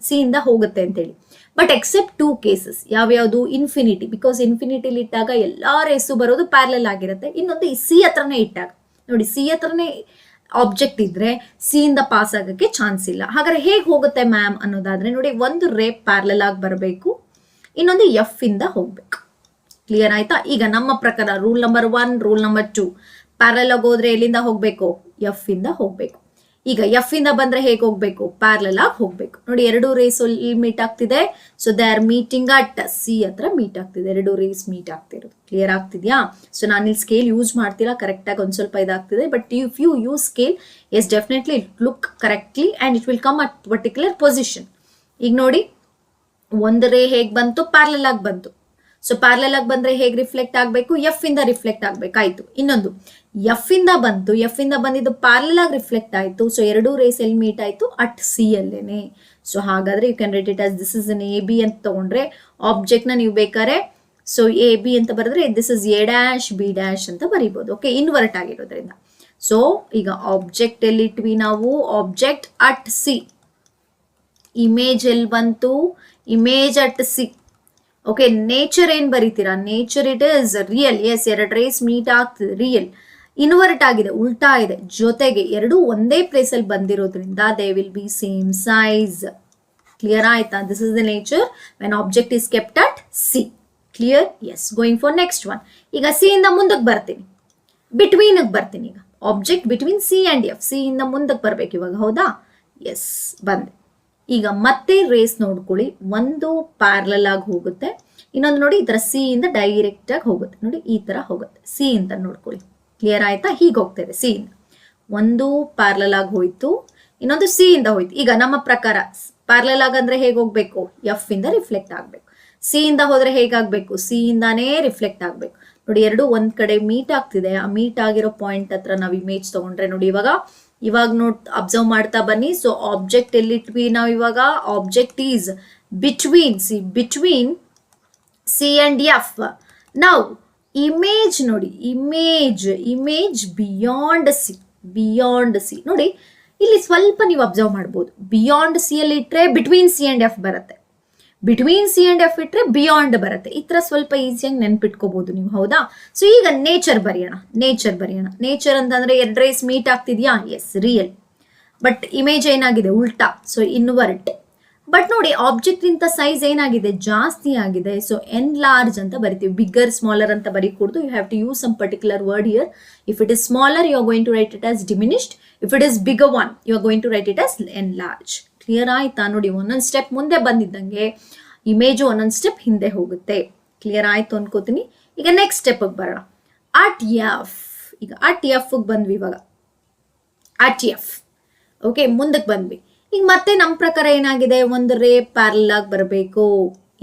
ಸಿ ಇಂದ ಹೋಗುತ್ತೆ ಅಂತೇಳಿ. But except 2 cases. ಯಾವ್ಯಾವುದು? ಇನ್ಫಿನಿಟಿ. ಬಿಕಾಸ್ ಇನ್ಫಿನಿಟಿಲಿ ಇಟ್ಟಾಗ ಎಲ್ಲಾ ರೇಸು ಬರೋದು ಪ್ಯಾರಲಲ್ ಆಗಿರುತ್ತೆ. ಇನ್ನೊಂದು ಈ ಸಿ ಹತ್ರನೇ ಇಟ್ಟಾಗ ನೋಡಿ, ಸಿ ಹತ್ರನೇ ಆಬ್ಜೆಕ್ಟ್ ಇದ್ರೆ ಸಿ ಇಂದ ಪಾಸ್ ಆಗಕ್ಕೆ ಚಾನ್ಸ್ ಇಲ್ಲ. ಹಾಗಾದ್ರೆ ಹೇಗೆ ಹೋಗುತ್ತೆ ಮ್ಯಾಮ್ ಅನ್ನೋದಾದ್ರೆ ನೋಡಿ, ಒಂದು ರೇ ಪ್ಯಾರಲಲ್ ಆಗಿ ಬರಬೇಕು, ಇನ್ನೊಂದು ಎಫ್ ಇಂದ ಹೋಗ್ಬೇಕು. ಕ್ಲಿಯರ್ ಆಯ್ತಾ? ಈಗ ನಮ್ಮ ಪ್ರಕಾರ rule number 1, rule number 2, parallel ಆಗಿ ಹೋದ್ರೆ ಎಲ್ಲಿಂದ ಹೋಗ್ಬೇಕು? ಎಫ್ ಇಂದ ಹೋಗ್ಬೇಕು. ಈಗ ಎಫ್ ಇಂದ ಬಂದ್ರೆ ಹೇಗೆ ಹೋಗ್ಬೇಕು? ಪ್ಯಾರಲಲ್ ಆಗಿ ಹೋಗ್ಬೇಕು. ನೋಡಿ, 2 ರೇಸ್ ಮೀಟ್ ಆಗ್ತಿದೆ. So they are meeting at C ಹತ್ರ ಮೀಟ್ ಆಗ್ತಿದೆ. 2 ರೇಸ್ ಮೀಟ್ ಆಗ್ತಿರೋದು. ಕ್ಲಿಯರ್ ಆಗ್ತಿದ್ಯಾ? ಸೊ ನಾನು ಇಲ್ಲಿ ಸ್ಕೇಲ್ ಯೂಸ್ ಮಾಡ್ತಿಲ್ಲ, ಕರೆಕ್ಟ್ ಆಗಿ ಒಂದ್ ಸ್ವಲ್ಪ ಇದಾಗ್ತಿದೆ. But if you use scale, as definitely it look correctly and it will come at particular position. ಈಗ ನೋಡಿ, ಒಂದು ರೇ ಹೇಗ್ ಬಂತು? ಪ್ಯಾರಲಲ್ ಆಗಿ ಬಂತು. ಸೊ ಪ್ಯಾರಲಲ್ ಆಗಿ ಬಂದ್ರೆ ಹೇಗೆ ರಿಫ್ಲೆಕ್ಟ್ ಆಗ್ಬೇಕು? ಎಫ್ ಇಂದ ರಿಫ್ಲೆಕ್ಟ್ ಆಗ್ಬೇಕಾಯ್ತು. ಇನ್ನೊಂದು ಎಫ್ ಇಂದ ಬಂತು, ಎಫ್ ಇಂದ ಬಂದಿದ್ದು ಪ್ಯಾರಲಲ್ ಆಗಿ ರಿಫ್ಲೆಕ್ಟ್ ಆಯ್ತು. ಸೊ 2 ರೇಸ್ ಎಲ್ಲಿ ಮೀಟ್ ಆಯ್ತು? ಅಟ್ ಸಿ ಅಲ್ಲೇನೆ. ಸೊ ಹಾಗಾದ್ರೆ you can write it as this is an A B ಅಂತ ತಗೊಂಡ್ರೆ, ಆಬ್ಜೆಕ್ಟ್ ನ ನೀವು ಬೇಕಾದ್ರೆ ಸೊ ಎ ಬಿ ಅಂತ ಬರೆದ್ರೆ this is A dash B dash ಅಂತ ಬರೀಬಹುದು. ಓಕೆ, ಇನ್ವರ್ಟ್ ಆಗಿರೋದ್ರಿಂದ. ಸೊ ಈಗ ಆಬ್ಜೆಕ್ಟ್ ಎಲ್ಲಿ ಇಟ್ವಿ ನಾವು? Object at C. ಇಮೇಜ್ ಎಲ್ಲಿ ಬಂತು? Image at C. Okay, nature ಏನ್ ಬರೀತೀರಾ? Nature it is real. Yes, 2 rays meet ಆಗ್ತದೆ, ರಿಯಲ್. ಇನ್ವರ್ಟ್ ಆಗಿದೆ, ಉಲ್ಟಾ ಇದೆ. ಜೊತೆಗೆ 2 ಒಂದೇ ಪ್ಲೇಸ್ ಅಲ್ಲಿ ಬಂದಿರೋದ್ರಿಂದ they will be same size. Clear ಆಯ್ತಾ? This is the nature when object is kept at C. Clear? Yes. Going for next one. ಈಗ ಸಿ ಇಂದ ಮುಂದಕ್ಕೆ ಬರ್ತೀನಿ, ಬಿಟ್ವೀನ್ ಬರ್ತೀನಿ. ಈಗ object between C and F. C ಇಂದ ಮುಂದಕ್ಕೆ ಬರ್ಬೇಕು ಇವಾಗ. ಹೌದಾ? ಎಸ್, ಬಂದೆ. ಈಗ ಮತ್ತೆ ರೇಸ್ ನೋಡ್ಕೊಳ್ಳಿ. ಒಂದು ಪ್ಯಾರಲಲ್ ಆಗಿ ಹೋಗುತ್ತೆ, ಇನ್ನೊಂದು ನೋಡಿ ಈ ತರ ಸಿ ಇಂದ ಡೈರೆಕ್ಟ್ ಆಗಿ ಹೋಗುತ್ತೆ. ನೋಡಿ, ಈ ತರ ಹೋಗುತ್ತೆ. ಸಿ ಇಂದ ನೋಡ್ಕೊಳ್ಳಿ. ಕ್ಲಿಯರ್ ಆಯ್ತಾ? ಹೀಗೆ ಹೋಗ್ತೇವೆ. ಸಿ ಇಂದ ಒಂದು ಪ್ಯಾರಲಲ್ ಆಗಿ ಹೋಯ್ತು, ಇನ್ನೊಂದು ಸಿ ಇಂದ ಹೋಯ್ತು. ಈಗ ನಮ್ಮ ಪ್ರಕಾರ ಪ್ಯಾರಲಲ್ ಆಗಿ ಅಂದ್ರೆ ಹೇಗೆ ಹೋಗ್ಬೇಕು? ಎಫ್ ಇಂದ ರಿಫ್ಲೆಕ್ಟ್ ಆಗ್ಬೇಕು. ಸಿ ಇಂದ ಹೋದ್ರೆ ಹೇಗಾಗ್ಬೇಕು, ಸಿ ಇಂದಾನೇ ರಿಫ್ಲೆಕ್ಟ್ ಆಗ್ಬೇಕು. ನೋಡಿ ಎರಡು ಒಂದ್ ಕಡೆ ಮೀಟ್ ಆಗ್ತಿದೆ, ಆ ಮೀಟ್ ಆಗಿರೋ ಪಾಯಿಂಟ್ ಹತ್ರ ನಾವು ಇಮೇಜ್ ತಗೊಂಡ್ರೆ ನೋಡಿ ಇವಾಗ ಅಬ್ಸರ್ವ್ ಮಾಡ್ತಾ ಬನ್ನಿ. ಸೊ ಆಬ್ಜೆಕ್ಟ್ ಎಲ್ಲಿಟ್ವಿ ನಾವು ಇವಾಗ, object is between C and F. ನಾವು ಇಮೇಜ್ ನೋಡಿ, ಇಮೇಜ್ ಬಿಯಾಂಡ್ ಸಿ ನೋಡಿ, ಇಲ್ಲಿ ಸ್ವಲ್ಪ ನೀವು ಅಬ್ಸರ್ವ್ ಮಾಡ್ಬೋದು. ಬಿಯಾಂಡ್ ಸಿ ಅಲ್ಲಿ ಇಟ್ರೆ ಬಿಟ್ವೀನ್ ಸಿ ಅಂಡ್ ಎಫ್ ಬರುತ್ತೆ, ಬಿಟ್ವೀನ್ ಸಿ ಅಂಡ್ ಎಫ್ ಇಟ್ರೆ ಬಿಯಾಂಡ್ ಬರುತ್ತೆ. ಈ ತರ ಸ್ವಲ್ಪ ಈಸಿಯಾಗಿ ನೆನ್ಪಿಟ್ಕೋಬಹುದು ನೀವು, ಹೌದಾ? ಸೊ ಈಗ ನೇಚರ್ ಬರೆಯೋಣ. ನೇಚರ್ ಅಂತಂದ್ರೆ ಎರಡು ರೇಸ್ ಮೀಟ್ ಆಗ್ತಿದ್ಯಾ? Yes, real. ಬಟ್ ಇಮೇಜ್ ಏನಾಗಿದೆ, ಉಲ್ಟಾ, ಸೊ ಇನ್ವರ್ಟ್. ಬಟ್ ನೋಡಿ ಆಬ್ಜೆಕ್ಟ್ ಇಂತ ಸೈಜ್ ಏನಾಗಿದೆ, ಜಾಸ್ತಿ ಆಗಿದೆ. ಸೊ ಎನ್ಲಾರ್ಜ್ ಅಂತ ಬರಿತೀವಿ, ಬಿಗ್ಗರ್ ಸ್ಮಾಲರ್ ಅಂತ ಬರೀಕೂಡ್ದು. You have to use some particular word here. If it is smaller you are going to write it as diminished. If it is bigger one you are going to write it as enlarge. Clear ಆಯ್ತಾ? ನೋಡಿ ಒಂದೊಂದು step ಮುಂದೆ ಬಂದಿದ್ದಂಗೆ image ಒಂದೊಂದು step ಹಿಂದೆ ಹೋಗುತ್ತೆ. Clear ಆಯ್ತು ಅನ್ಕೋತೀನಿ. ಈಗ ನೆಕ್ಸ್ಟ್ ಸ್ಟೆಪ್ ಬರೋಣ. At F. ಈಗ ಅಟ್ ಎಫ್ ಬಂದ್ವಿ, ಇವಾಗ ಅಟ್ ಎಫ್. ಓಕೆ, ಮುಂದಕ್ಕೆ ಬಂದ್ವಿ. ಈಗ ಮತ್ತೆ ನಮ್ಮ ಪ್ರಕಾರ ಏನಾಗಿದೆ, ಒಂದು ರೇ ಪ್ಯಾರಲ್ ಆಗಿ ಬರಬೇಕು,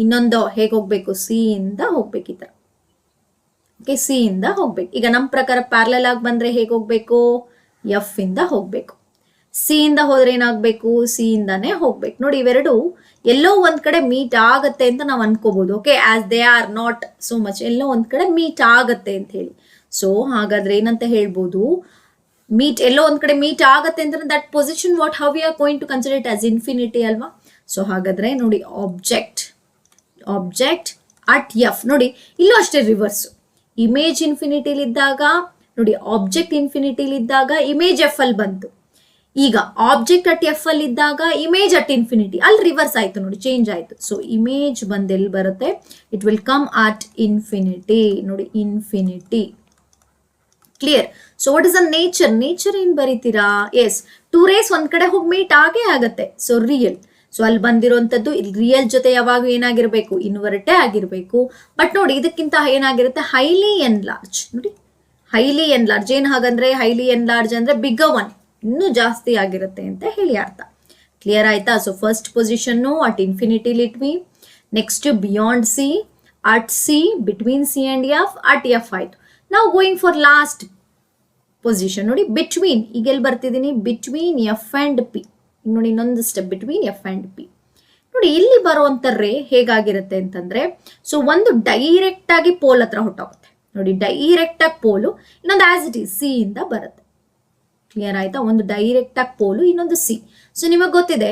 ಇನ್ನೊಂದು ಹೇಗೆ ಹೋಗ್ಬೇಕು, ಸಿ ಇಂದ ಹೋಗ್ಬೇಕು, ಈ ತರ. ಓಕೆ, ಸಿ ಇಂದ ಹೋಗ್ಬೇಕು. ಈಗ ನಮ್ಮ ಪ್ರಕಾರ ಪ್ಯಾರಲ್ ಆಗಿ ಬಂದ್ರೆ ಹೇಗೆ ಹೋಗ್ಬೇಕು, ಎಫ್ ಇಂದ ಹೋಗ್ಬೇಕು. ಸಿ ಇಂದ ಹೋದ್ರೆ ಏನಾಗ್ಬೇಕು, ಸಿ ಇಂದಾನೇ ಹೋಗ್ಬೇಕು. ನೋಡಿ ಇವೆರಡು ಎಲ್ಲೋ ಒಂದ್ ಕಡೆ ಮೀಟ್ ಆಗತ್ತೆ ಅಂತ ನಾವು ಅನ್ಕೋಬಹುದು. Okay, as they are not so much, ಎಲ್ಲೋ ಒಂದ್ ಕಡೆ ಮೀಟ್ ಆಗತ್ತೆ ಅಂತ ಹೇಳಿ. ಸೊ ಹಾಗಾದ್ರೆ ಏನಂತ ಹೇಳ್ಬೋದು, ಮೀಟ್ ಎಲ್ಲೋ ಒಂದ್ ಕಡೆ ಮೀಟ್ ಆಗತ್ತೆ ಅಂದ್ರೆ that position what how we are going to consider it as infinity ಅಲ್ವಾ? ಸೊ ಹಾಗಾದ್ರೆ ನೋಡಿ ಆಬ್ಜೆಕ್ಟ್ ಅಟ್ ಎಫ್. ನೋಡಿ ಇಲ್ಲೂ ಅಷ್ಟೇ ರಿವರ್ಸ್. ಇಮೇಜ್ ಇನ್ಫಿನಿಟಿಲಿದ್ದಾಗ ನೋಡಿ, ಆಬ್ಜೆಕ್ಟ್ ಇನ್ಫಿನಿಟಿಲಿದ್ದಾಗ ಇಮೇಜ್ ಎಫ್ ಅಲ್ಲಿ ಬಂತು. ಈಗ ಆಬ್ಜೆಕ್ಟ್ ಅಟ್ ಎಫ್ ಅಲ್ಲಿ ಇದ್ದಾಗ ಇಮೇಜ್ ಅಟ್ ಇನ್ಫಿನಿಟಿ, ಅಲ್ಲಿ ರಿವರ್ಸ್ ಆಯ್ತು ನೋಡಿ, ಚೇಂಜ್ ಆಯ್ತು. ಸೊ ಇಮೇಜ್ ಬಂದು ಎಲ್ಲಿ ಬರುತ್ತೆ, it will come at infinity. ನೋಡಿ infinity. Clear? So what is a nature ಏನ್ ಬರೀತೀರಾ? ಎಸ್, ಟೂ ರೇಸ್ ಒಂದ್ ಕಡೆ ಹೋಗಿ ಮೀಟ್ ಆಗೇ ಆಗತ್ತೆ. So real. ಸೊ ಅಲ್ಲಿ ಬಂದಿರುವಂತದ್ದು ರಿಯಲ್ ಜೊತೆ ಯಾವಾಗ ಏನಾಗಿರ್ಬೇಕು, ಇನ್ವರ್ಟೇ ಆಗಿರ್ಬೇಕು. ಬಟ್ ನೋಡಿ ಇದಕ್ಕಿಂತ ಏನಾಗಿರುತ್ತೆ, ಹೈಲಿ ಎನ್ಲಾರ್ಜ್. ನೋಡಿ ಹೈಲಿ ಎನ್ಲಾರ್ಜ್ ಏನ್ ಹಾಗಂದ್ರೆ, ಹೈಲಿ ಎನ್ಲಾರ್ಜ್ ಅಂದ್ರೆ ಬಿಗ್ಗರ್ ಒನ್, ಇನ್ನೂ ಜಾಸ್ತಿ ಆಗಿರುತ್ತೆ ಅಂತ ಹೇಳಿ ಅರ್ಥ. ಕ್ಲಿಯರ್ ಆಯ್ತಾ? ಸೊ ಫಸ್ಟ್ ಪೊಸಿಷನ್ ಅಟ್ ಇನ್ಫಿನಿಟಿಲಿ ಇಟ್ವಿ. Next beyond C, at C, between C and F, at F ಆಯ್ತು. ನಾವು ಗೋಯಿಂಗ್ ಫಾರ್ ಲಾಸ್ಟ್ ಪೊಸಿಷನ್. ನೋಡಿ ಬಿಟ್ವೀನ್. ಈಗ ಎಲ್ಲಿ ಬರ್ತಿದ್ದೀನಿ, ಬಿಟ್ವೀನ್ ಎಫ್ ಅಂಡ್ ಪಿ. ನೋಡಿ ಇನ್ನೊಂದು step, between F and P. ನೋಡಿ ಇಲ್ಲಿ ಬರುವಂತ ರೇ ಹೇಗಾಗಿರುತ್ತೆ ಅಂತಂದ್ರೆ, ಸೊ ಒಂದು ಡೈರೆಕ್ಟ್ ಆಗಿ ಪೋಲ್ ಹತ್ರ ಹೊಟ್ಟೋಗುತ್ತೆ. ನೋಡಿ ಡೈರೆಕ್ಟ್ ಆಗಿ ಪೋಲು, ಇನ್ನೊಂದು ಆಸ್ ಇಟ್ ಈಸ್ ಸಿ ಇಂದ ಬರುತ್ತೆ. ಕ್ಲಿಯರ್ ಆಯ್ತಾ? ಒಂದು ಡೈರೆಕ್ಟ್ ಆಗಿ ಪೋಲು, ಇನ್ನೊಂದು ಸಿ. ಸೊ ನಿಮಗೆ ಗೊತ್ತಿದೆ,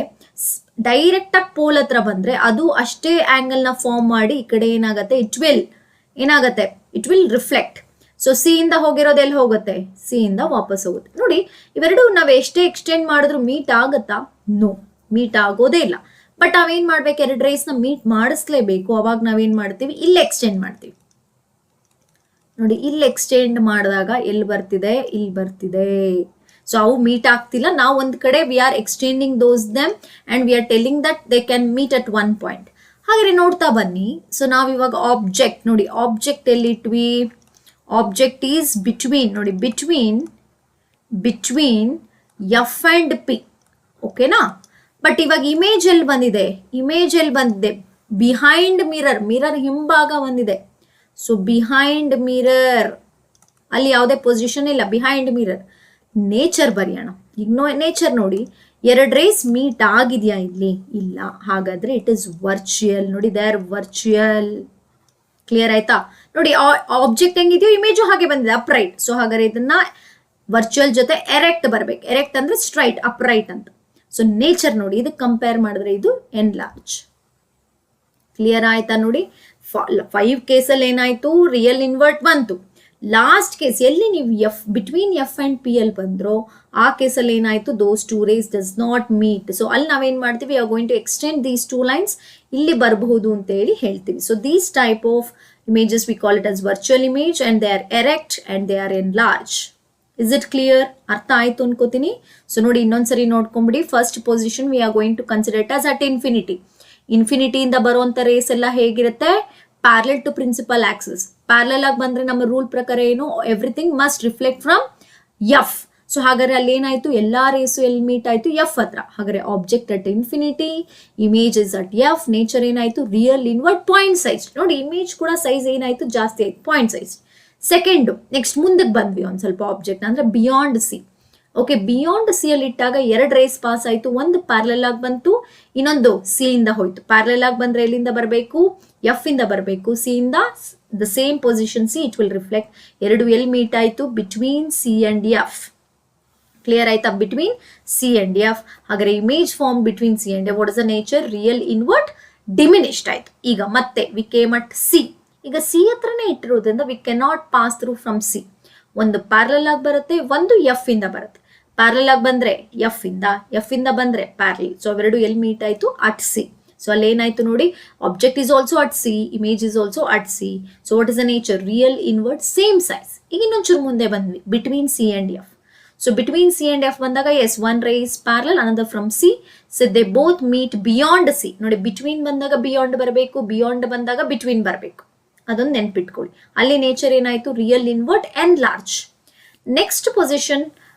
ಡೈರೆಕ್ಟ್ ಆಗಿ ಪೋಲ್ ಹತ್ರ ಬಂದ್ರೆ ಅದು ಅಷ್ಟೇ ಆಂಗಲ್ ನ ಫಾರ್ಮ್ ಮಾಡಿ ಈ ಕಡೆ ಏನಾಗುತ್ತೆ, it will reflect. So C ಇಂದ ಹೋಗಿರೋದು ಎಲ್ಲಿ ಹೋಗುತ್ತೆ, ಸಿ ಇಂದ ವಾಪಸ್ ಹೋಗುತ್ತೆ. ನೋಡಿ ಇವೆರಡು ನಾವು ಎಷ್ಟೇ ಎಕ್ಸ್ಟೆಂಡ್ ಮಾಡಿದ್ರು ಮೀಟ್ ಆಗತ್ತಾ? ನೋ, ಮೀಟ್ ಆಗೋದೇ ಇಲ್ಲ. ಬಟ್ ನಾವೇನ್ ಮಾಡ್ಬೇಕು, ಎರಡು ರೇಸ್ ನ ಮೀಟ್ ಮಾಡಿಸ್ಲೇಬೇಕು. ಅವಾಗ ನಾವೇನ್ ಮಾಡ್ತೀವಿ, ಇಲ್ಲಿ ಎಕ್ಸ್ಟೆಂಡ್ ಮಾಡ್ತೀವಿ. ನೋಡಿ ಇಲ್ಲಿ ಎಕ್ಸ್ಟೆಂಡ್ ಮಾಡಿದಾಗ ಎಲ್ಲಿ ಬರ್ತಿದೆ, ಇಲ್ಲಿ ಬರ್ತಿದೆ. ಸೊ ಅವು ಮೀಟ್ ಆಗ್ತಿಲ್ಲ. ನಾವು ಒಂದ್ ಕಡೆ we are extending those them and we are telling that they can meet at one point. ಹಾಗೆ ನೋಡ್ತಾ ಬನ್ನಿ. ಸೊ ನಾವಿವಾಗ ಆಬ್ಜೆಕ್ಟ್ ನೋಡಿ, ಆಬ್ಜೆಕ್ಟ್ ಎಲ್ಲಿ ಇಟ್ವಿ, ಆಬ್ಜೆಕ್ಟ್ ಈಸ್ ಬಿಟ್ವೀನ್. ನೋಡಿ ಬಿಟ್ವೀನ್ ಎಫ್ ಅಂಡ್ ಪಿ. ಓಕೆನಾ? ಬಟ್ ಇವಾಗ ಇಮೇಜ್ ಎಲ್ಲಿ ಬಂದಿದೆ, ಬಿಹೈಂಡ್ ಮಿರರ್ ಹಿಂಭಾಗ ಬಂದಿದೆ. ಸೊ ಬಿಹೈಂಡ್ ಮಿರರ್ ಅಲ್ಲಿ ಯಾವುದೇ ಪೊಸಿಷನ್ ಇಲ್ಲ, ಬಿಹೈಂಡ್ ಮಿರರ್. ನೇಚರ್ ಬರೆಯೋಣ. ಈಗ ನೇಚರ್ ನೋಡಿ, ಎರಡು ರೇಸ್ ಮೀಟ್ ಆಗಿದೆಯಾ ಇಲ್ಲಿ? ಇಲ್ಲ. ಹಾಗಾದ್ರೆ ಇಟ್ ಇಸ್ ವರ್ಚುಯಲ್. ನೋಡಿ ದೇ ಆರ್ ವರ್ಚುಯಲ್. ಕ್ಲಿಯರ್ ಆಯ್ತಾ? ನೋಡಿ ಆಬ್ಜೆಕ್ಟ್ ಹೆಂಗಿದೆಯೋ ಇಮೇಜು ಹಾಗೆ ಬಂದಿದೆ, ಅಪ್ರೈಟ್. ಸೊ ಹಾಗಾದ್ರೆ ಇದನ್ನ ವರ್ಚುಯಲ್ ಜೊತೆ ಎರೆಕ್ಟ್ ಬರ್ಬೇಕು. ಎರೆಕ್ಟ್ ಅಂದ್ರೆ ಸ್ಟ್ರೈಟ್, ಅಪ್ರೈಟ್ ಅಂತ. ಸೊ ನೇಚರ್ ನೋಡಿ, ಇದಕ್ಕೆ ಕಂಪೇರ್ ಮಾಡಿದ್ರೆ ಇದು ಎನ್ಲಾರ್ಜ್. ಕ್ಲಿಯರ್ ಆಯ್ತಾ? ನೋಡಿ 5 ಕೇಸಲ್ಲಿ ಏನಾಯ್ತು, ರಿಯಲ್ ಇನ್ವರ್ಟ್ ಬಂತು. ಲಾಸ್ಟ್ ಕೇಸ್ ಎಲ್ಲಿ ನೀವು ಬಿಟ್ವೀನ್ ಎಫ್ ಅಂಡ್ ಪಿ ಅಲ್ಲಿ ಬಂದ್ರೋ ಆ ಕೇಸಲ್ಲಿ ಏನಾಯ್ತು, those two rays does not meet. So ಅಲ್ಲಿ ನಾವೇನ್ ಮಾಡ್ತೀವಿ, are going to extend these two lines, ಇಲ್ಲಿ ಬರಬಹುದು ಅಂತ ಹೇಳಿ ಹೇಳ್ತೀವಿ. So these type of images we call it as virtual image and they are erect and they are enlarged. Is it clear? ಅರ್ಥ ಆಯ್ತು ಅನ್ಕೋತೀನಿ. ಸೊ ನೋಡಿ ಇನ್ನೊಂದ್ಸರಿ ನೋಡ್ಕೊಂಬಿಡಿ. First position we are going to consider it as at infinity. ಇನ್ಫಿನಿಟಿಯಿಂದ ಬರುವಂತ rays ಎಲ್ಲ ಹೇಗಿರುತ್ತೆ, parallel to principal axis. Parallel ಆಗಿ ಬಂದ್ರೆ ನಮ್ಮ ರೂಲ್ ಪ್ರಕಾರ ಏನು, everything must reflect from F. So ಹಾಗಾದ್ರೆ ಅಲ್ಲಿ ಏನಾಯ್ತು, ಎಲ್ಲಾ ರೇಸು ಎಲ್ಲಿ ಮೀಟ್ ಆಯ್ತು, ಎಫ್ ಹತ್ರ. ಹಾಗಾದ್ರೆ object at infinity, image is at F, nature ಏನಾಯ್ತು, ರಿಯಲ್ ಇನ್ವರ್ಟ್ ಪಾಯಿಂಟ್ ಸೈಜ್. ನೋಡಿ ಇಮೇಜ್ ಕೂಡ ಸೈಜ್ ಏನಾಯ್ತು, ಜಾಸ್ತಿ ಆಯ್ತು, ಪಾಯಿಂಟ್ ಸೈಜ್. ಸೆಕೆಂಡ್, ನೆಕ್ಸ್ಟ್ ಮುಂದಕ್ಕೆ ಬಂದ್ವಿ ಒಂದ್ ಸ್ವಲ್ಪ ಆಬ್ಜೆಕ್ಟ್ ಅಂದ್ರೆ beyond C. Okay, beyond C ಅಲ್ಲಿ ಇಟ್ಟಾಗ 2 ರೇಸ್ ಪಾಸ್ ಆಯ್ತು, ಒಂದು ಪ್ಯಾರಲಲ್ ಆಗಿ ಬಂತು, ಇನ್ನೊಂದು ಸಿ ಇಂದ ಹೋಯ್ತು. ಪ್ಯಾರಲಲ್ ಆಗಿ ಬಂದ್ರೆ ಎಲ್ಲಿಂದ ಬರಬೇಕು, ಎಫ್ ಇಂದ ಬರಬೇಕು, ಸಿ ಇಂದ the same position C, it will reflect. ಎರಡು ಎಲ್ಲಿ ಮೀಟ್ ಆಯ್ತು, between C and F. Clear ಆಯ್ತಾ, ಬಿಟ್ವೀನ್ ಸಿ ಅಂಡ್ ಎಫ್. ಹಾಗಾದ್ರೆ image form between C and F. What is the nature, real invert diminished ಆಯ್ತು. ಈಗ ಮತ್ತೆ we came at C. ಈಗ C ಹತ್ರನೇ ಇಟ್ಟಿರೋದ್ರಿಂದ we cannot pass through from C. ಒಂದು parallel ಆಗಿ ಬರುತ್ತೆ, ಒಂದು ಎಫ್ ಇಂದ ಬರುತ್ತೆ. ಪ್ಯಾರಲಲ್ ಆಗಿ ಬಂದ್ರೆ ಎಫ್ ಇಂದ ಬಂದ್ರೆ ಪ್ಯಾರಲಲ್. ಸೊ ಅವೆರಡು ಎಲ್ಲಿ ಮೀಟ್ ಆಯ್ತು, ಅಟ್ ಸಿ. ಸೊ ಅಲ್ಲಿ ಏನಾಯ್ತು ನೋಡಿ, object is also at C, image is also at C. So what is the nature, real invert same size. ಈಗ ಇನ್ನೊಂಚೂರು ಮುಂದೆ ಬಂದ್ವಿ, between C and F. So between C and F ಬಂದಾಗ yes, one ray is parallel, another from C. So they both meet beyond C. ನೋಡಿ between ಬಂದಾಗ beyond ಬರಬೇಕು, beyond ಬಂದಾಗ between ಬರಬೇಕು. ಅದೊಂದು ನೆನ್ಪಿಟ್ಕೊಳ್ಳಿ. ಅಲ್ಲಿ ನೇಚರ್ ಏನಾಯ್ತು, real invert and large. Next position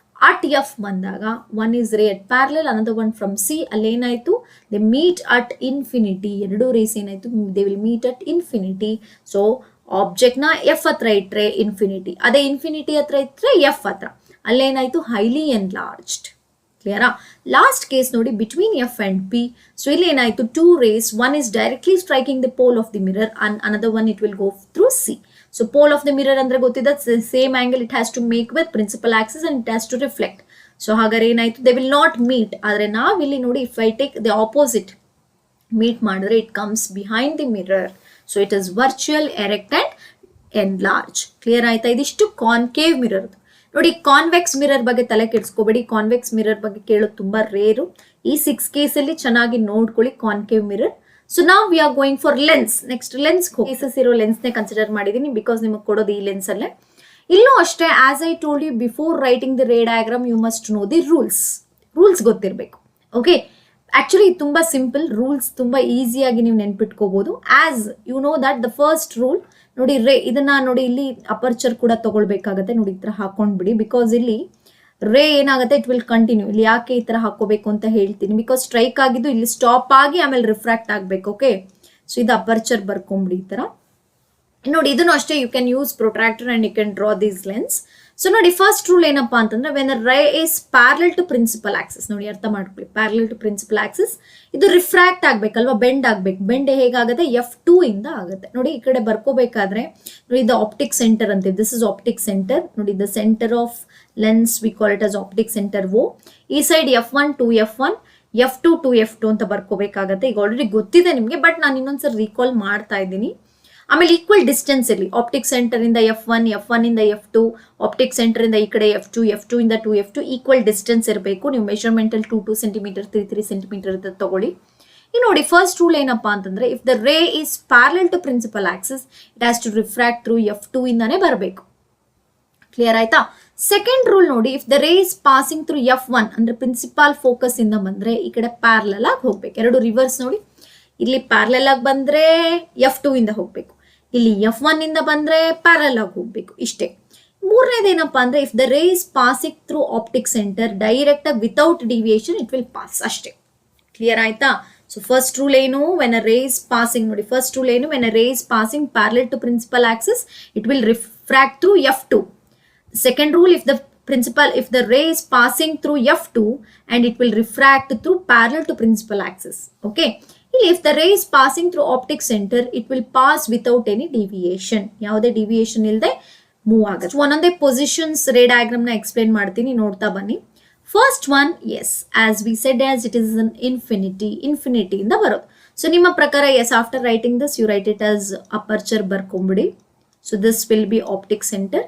at F ಬಂದಾಗ one is ray at parallel, another one from C. ಅಲ್ಲಿ ಏನಾಯ್ತು, ದೇ ಮೀಟ್ ಅಟ್ ಇನ್ಫಿನಿಟಿ. ಎರಡು ರೇಸ್ ಏನಾಯ್ತು, they will meet at infinity. So object ನ ಎಫ್ ಹತ್ರ ಇಟ್ರೆ infinity, ಅದೇ infinity ಹತ್ರ ಇಟ್ರೆ ಎಫ್ ಹತ್ರ. ಅಲ್ಲೇನಾಯ್ತು, ಹೈಲಿ ಎನ್ಲಾರ್ಜ್ಡ್. ಕ್ಲಿಯರಾ. ಲಾಸ್ಟ್ ಕೇಸ್ ನೋಡಿ, between F and P. So ಇಲ್ಲಿ ಏನಾಯ್ತು, 2 rays, one is directly striking the pole of the mirror and another one it will go through C. So pole of the mirror ಅಂದ್ರೆ ಗೊತ್ತಿದೆ, same angle it has to make with principal axis and it has to reflect. So ಹಾಗಾದ್ರೆ ಏನಾಯ್ತು, they will not meet. ಆದ್ರೆ ನಾವಿಲ್ಲಿ ನೋಡಿ, if I take the opposite, meet ಮಾಡಿದ್ರೆ it comes behind the mirror. So it is virtual, erect and enlarge. Clear ಆಯ್ತಾ. ಇದಿಷ್ಟು concave mirror. ನೋಡಿ convex mirror ಬಗ್ಗೆ ತಲೆ ಕೆಡಿಸ್ಕೋಬೇಡಿ, ಕಾನ್ವೆಕ್ಸ್ ಮಿರರ್ ಬಗ್ಗೆ ಕೇಳೋದು ತುಂಬಾ ರೇರು. ಈ 6 ಕೇಸಲ್ಲಿ ಚೆನ್ನಾಗಿ ನೋಡ್ಕೊಳ್ಳಿ ಕಾನ್ಕೇವ್ ಮಿರರ್. ಸೊ ನಾವು V are going for lens. Next lens cases ಇರೋ ಲೆನ್ಸ್ನೇ ಕನ್ಸಿಡರ್ ಮಾಡಿದೀನಿ, ಬಿಕಾಸ್ ನಿಮಗೆ ಕೊಡೋದು ಈ ಲೆನ್ಸ್ ಅಲ್ಲೇ. ಇಲ್ಲೂ ಅಷ್ಟೇ, as I told you before writing the ray diagram you must know the rules ಗೊತ್ತಿರಬೇಕು. ಓಕೆ, ಆಕ್ಚುಲಿ ತುಂಬಾ ಸಿಂಪಲ್ ರೂಲ್ಸ್, ತುಂಬಾ ಈಸಿಯಾಗಿ ನೀವು ನೆನ್ಪಿಟ್ಕೋಬಹುದು. As you know that the first rule ನೋಡಿ, ಇದನ್ನ ನೋಡಿ, ಇಲ್ಲಿ ಅಪರ್ಚರ್ ಕೂಡ ತಗೊಳ್ಬೇಕಾಗತ್ತೆ. ನೋಡಿ ಈ ತರ ಹಾಕೊಂಡ್ಬಿಡಿ, ಬಿಕಾಸ್ ಇಲ್ಲಿ ರೇ ಏನಾಗುತ್ತೆ, ಇಟ್ ವಿಲ್ ಕಂಟಿನ್ಯೂ. ಇಲ್ಲಿ ಯಾಕೆ ಈ ತರ ಹಾಕೋಬೇಕು ಅಂತ ಹೇಳ್ತೀನಿ, ಬಿಕಾಸ್ ಸ್ಟ್ರೈಕ್ ಆಗಿದ್ದು ಇಲ್ಲಿ ಸ್ಟಾಪ್ ಆಗಿ ಆಮೇಲೆ ರಿಫ್ರಾಕ್ಟ್ ಆಗ್ಬೇಕು. ಓಕೆ, ಸೊ ಇದು ಅಪರ್ಚರ್ ಬರ್ಕೊಂಬಿಡಿ ಈ ತರ. ನೋಡಿ ಇದನ್ನು ಅಷ್ಟೇ, you can use protractor and you can draw these lens. So ನೋಡಿ ಫಸ್ಟ್ ರೂಲ್ ಏನಪ್ಪಾ ಅಂತಂದ್ರೆ, when ray is parallel to principal axis. ನೋಡಿ ಅರ್ಥ ಮಾಡ್ಕೊಳ್ಳಿ, ಪ್ಯಾರಲಲ್ ಟು ಪ್ರಿನ್ಸಿಪಲ್ ಆಕ್ಸಿಸ್, ಇದು ರಿಫ್ರಾಕ್ಟ್ ಆಗ್ಬೇಕಲ್ವಾ, ಬೆಂಡ್ ಆಗ್ಬೇಕು. ಬೆಂಡ್ ಹೇಗಾಗುತ್ತೆ, F2 ಇಂದ ಆಗುತ್ತೆ. ನೋಡಿ ಈ ಕಡೆ ಬರ್ಕೋಬೇಕಾದ್ರೆ ನೋಡಿ, ಇದು ಆಪ್ಟಿಕ್ ಸೆಂಟರ್ ಅಂತೀವಿ, ದಿಸ್ ಇಸ್ ಆಪ್ಟಿಕ್ ಸೆಂಟರ್. ನೋಡಿ the centre of lens V call it as optic centre O. ಈ side F1 to F1, F2 to F2 ಅಂತ ಬರ್ಕೋಬೇಕಾಗತ್ತೆ. ಈಗ ಆಲ್ರೆಡಿ ಗೊತ್ತಿದೆ ನಿಮ್ಗೆ, ಬಟ್ ನಾನು ಇನ್ನೊಂದ್ಸರಿ ರೀಕಾಲ್ ಮಾಡ್ತಾ ಇದ್ದೀನಿ. ಆಮೇಲೆ ಈಕ್ವಲ್ ಡಿಸ್ಟೆನ್ಸ್ ಇರಲಿ, ಆಪ್ಟಿಕ್ ಸೆಂಟರ್ ಇಂದ F1 ಇಂದ F2, ಆಪ್ಟಿಕ್ ಸೆಂಟರ್ ಇಂದ ಈ ಕಡೆ F2 ಇಂದ 2F2 ಈಕ್ವಲ್ ಡಿಸ್ಟೆನ್ಸ್ ಇರಬೇಕು. ನೀವು ಮೆಷರ್ಮೆಂಟ್ ಅಲ್ಲಿ 2 ಸೆಂಟಿಮೀಟರ್ 3 ಸೆಂಟಿಮೀಟರ್ ತಗೊಳ್ಳಿ. ಈ ನೋಡಿ ಫಸ್ಟ್ ರೂಲ್ ಏನಪ್ಪಾ ಅಂತಂದ್ರೆ, if the ray is parallel to principal axis it has to refract through F2 ಇಂದಾನೆ ಬರಬೇಕು. ಕ್ಲಿಯರ್ ಆಯ್ತಾ. ಸೆಕೆಂಡ್ ರೂಲ್ ನೋಡಿ, if the ray is passing through F1 ಅಂದ್ರೆ ಪ್ರಿನ್ಸಿಪಲ್ ಫೋಕಸ್ ಇಂದ ಬಂದ್ರೆ ಈ ಕಡೆ ಪ್ಯಾರಲಲ್ ಆಗಿ ಹೋಗ್ಬೇಕು. ಎರಡು ರಿವರ್ಸ್ ನೋಡಿ, ಇಲ್ಲಿ ಪ್ಯಾರಲಲ್ ಆಗಿ ಬಂದ್ರೆ F2 ಇಂದ ಹೋಗ್ಬೇಕು, ಇಲ್ಲಿ F1 ಇಂದ ಬಂದ್ರೆ ಪ್ಯಾರಲಲ್ ಆಗಿ ಹೋಗ್ಬೇಕು. ಇಷ್ಟೇ. ಮೂರನೇದೇನಪ್ಪಾ ಅಂದ್ರೆ, if the ray is passing through optic centre direct ಆಗಿ without deviation it will pass. ಅಷ್ಟೇ. ಕ್ಲಿಯರ್ ಆಯ್ತಾ. ಸೊ ಫಸ್ಟ್ ರೂಲ್ ಏನು, when a ray is passing, ನೋಡಿ ಫಸ್ಟ್ ರೂಲ್ ಏನು, when a ray is passing parallel to principal axis it will refract through F2. Second rule, if the ray is passing through F2 and it will refract through parallel to principal axis. Okay. If the ray is passing through optic center, it will pass without any deviation. ಯಾವುದೇ deviation ಇಲ್ಲದೆ move ಆಗುತ್ತೆ. ಒಂದೊಂದೇ positions ray diagram ನ explain ಮಾಡ್ತೀನಿ, ನೋಡ್ತಾ ಬನ್ನಿ. First one, yes as we said, as it is an infinity ಇಂದ ಬರೋದು. ಸೊ ನಿಮ್ಮ ಪ್ರಕಾರ yes, after writing this you write it as aperture ಬರ್ಕೊಂಬಿಡಿ. So this will be optic centre.